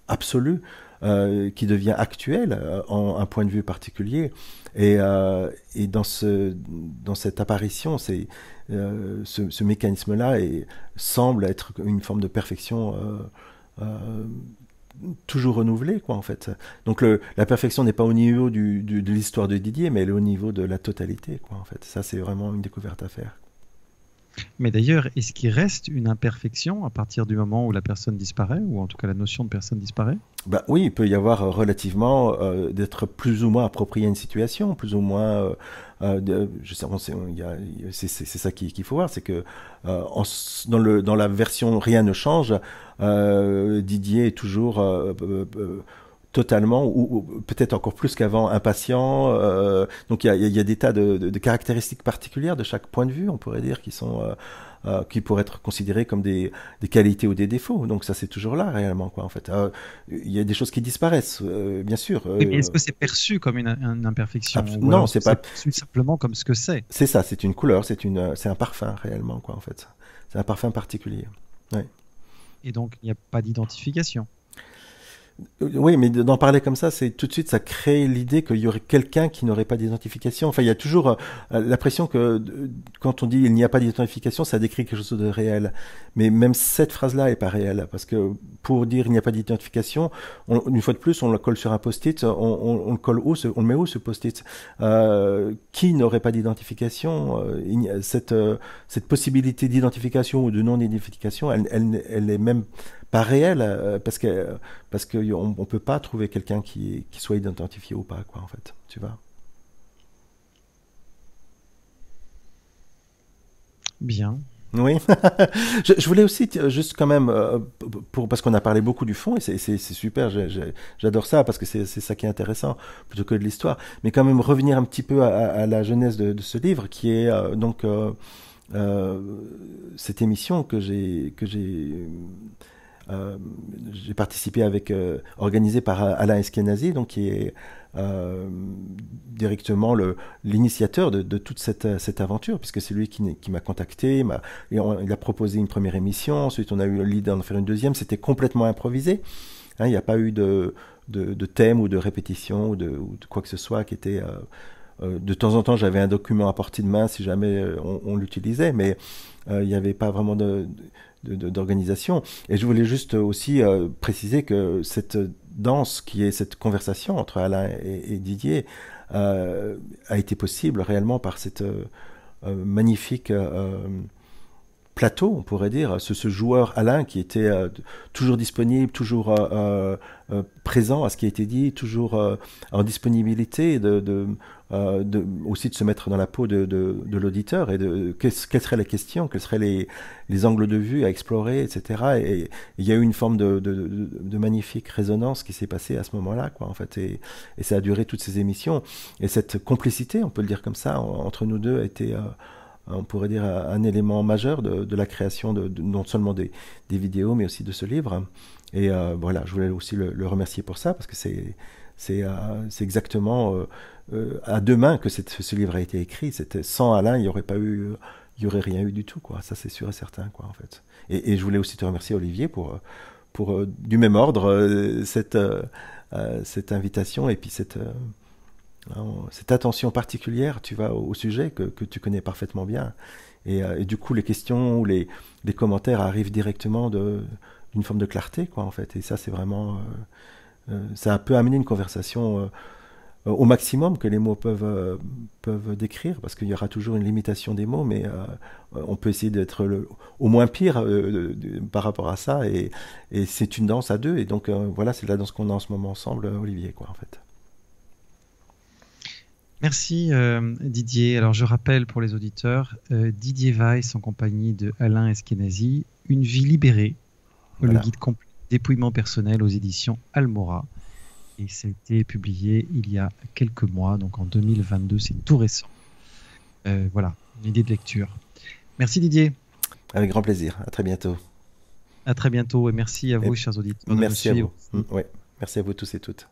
absolue qui devient actuelle en un point de vue particulier. Et dans cette apparition, ce mécanisme-là semble être une forme de perfection euh, toujours renouvelée, quoi, en fait. Donc la perfection n'est pas au niveau de l'histoire de Didier, mais elle est au niveau de la totalité, quoi, en fait. Ça, c'est vraiment une découverte à faire. Mais d'ailleurs, est-ce qu'il reste une imperfection à partir du moment où la personne disparaît, ou en tout cas la notion de personne disparaît? Bah oui, il peut y avoir relativement d'être plus ou moins approprié à une situation, plus ou moins. Je sais, c'est ça qu'il faut voir, c'est que dans la version rien ne change, Didier est toujours totalement, ou peut-être encore plus qu'avant, impatient. Donc il y a des tas de caractéristiques particulières de chaque point de vue, on pourrait dire, qui pourraient être considérées comme des qualités ou des défauts. Donc ça, c'est toujours là, réellement, quoi, en fait. Il y a des choses qui disparaissent, bien sûr. Oui, mais est-ce que c'est perçu comme une imperfection, ou Non, alors c'est c'est pas. perçu simplement comme ce que c'est? C'est ça, c'est une couleur, c'est un parfum, réellement, quoi, en fait. C'est un parfum particulier. Ouais. Et donc, il n'y a pas d'identification. Oui, mais d'en parler comme ça, c'est tout de suite, ça crée l'idée qu'il y aurait quelqu'un qui n'aurait pas d'identification. Enfin, il y a toujours l'impression que quand on dit il n'y a pas d'identification, ça décrit quelque chose de réel. Mais même cette phrase-là est pas réelle, parce que pour dire il n'y a pas d'identification, une fois de plus, on le colle sur un post-it, on le colle où, on le met où ce post-it Qui n'aurait pas d'identification cette possibilité d'identification ou de non-identification, elle est même pas réelle, parce qu'on peut pas trouver quelqu'un qui soit identifié ou pas, quoi, en fait, tu vois. Bien. Oui. Je voulais aussi, juste quand même, parce qu'on a parlé beaucoup du fond, et c'est super, j'adore ça, parce que c'est ça qui est intéressant, plutôt que de l'histoire, mais quand même revenir un petit peu à la genèse de ce livre, qui est cette émission que j'ai participé organisé par Alain Eskenazi, donc qui est directement l'initiateur de toute cette aventure, puisque c'est lui qui m'a contacté, il a proposé une première émission, ensuite on a eu l'idée d'en faire une deuxième, c'était complètement improvisé, hein, il n'y a pas eu de thème ou de répétition ou de quoi que ce soit qui était... de temps en temps, j'avais un document à portée de main si jamais on l'utilisait, mais il n'y avait pas vraiment d'organisation. Et je voulais juste aussi préciser que cette danse, qui est cette conversation entre Alain et Didier, a été possible réellement par cette magnifique plateau, on pourrait dire, ce joueur Alain qui était toujours disponible, toujours présent à ce qui a été dit, toujours en disponibilité, aussi de se mettre dans la peau de l'auditeur et quelles seraient les questions, quels seraient les angles de vue à explorer, etc. Et il y a eu une forme de magnifique résonance qui s'est passée à ce moment-là, quoi, en fait, et ça a duré toutes ces émissions. Et cette complicité, on peut le dire comme ça, entre nous deux a été on pourrait dire un élément majeur de la création non seulement des vidéos, mais aussi de ce livre. Et voilà, je voulais aussi le remercier pour ça, parce que c'est exactement à deux mains que ce livre a été écrit. Sans Alain, il n'y aurait rien eu du tout, quoi. Ça, c'est sûr et certain, quoi, en fait. Et je voulais aussi te remercier, Olivier, pour du même ordre, cette invitation et puis cette attention particulière, tu vois, au sujet que tu connais parfaitement bien. Et du coup, les questions ou les commentaires arrivent directement d'une forme de clarté, quoi, en fait. Et ça, c'est vraiment... ça peut amener une conversation au maximum que les mots peuvent décrire, parce qu'il y aura toujours une limitation des mots, mais on peut essayer d'être au moins pire par rapport à ça. Et c'est une danse à deux. Et donc, voilà, c'est la danse qu'on a en ce moment ensemble, Olivier, quoi, en fait. Merci Didier. Alors je rappelle pour les auditeurs, Didier Weiss en compagnie de Alain Eskenazi, Une vie libérée, voilà. Le guide complet dépouillement personnel aux éditions Almora. Et ça a été publié il y a quelques mois, donc en 2022, c'est tout récent. Voilà, une idée de lecture. Merci Didier. Avec grand plaisir, à très bientôt. À très bientôt et merci à vous, chers auditeurs. Merci à vous. Ouais. Merci à vous tous et toutes.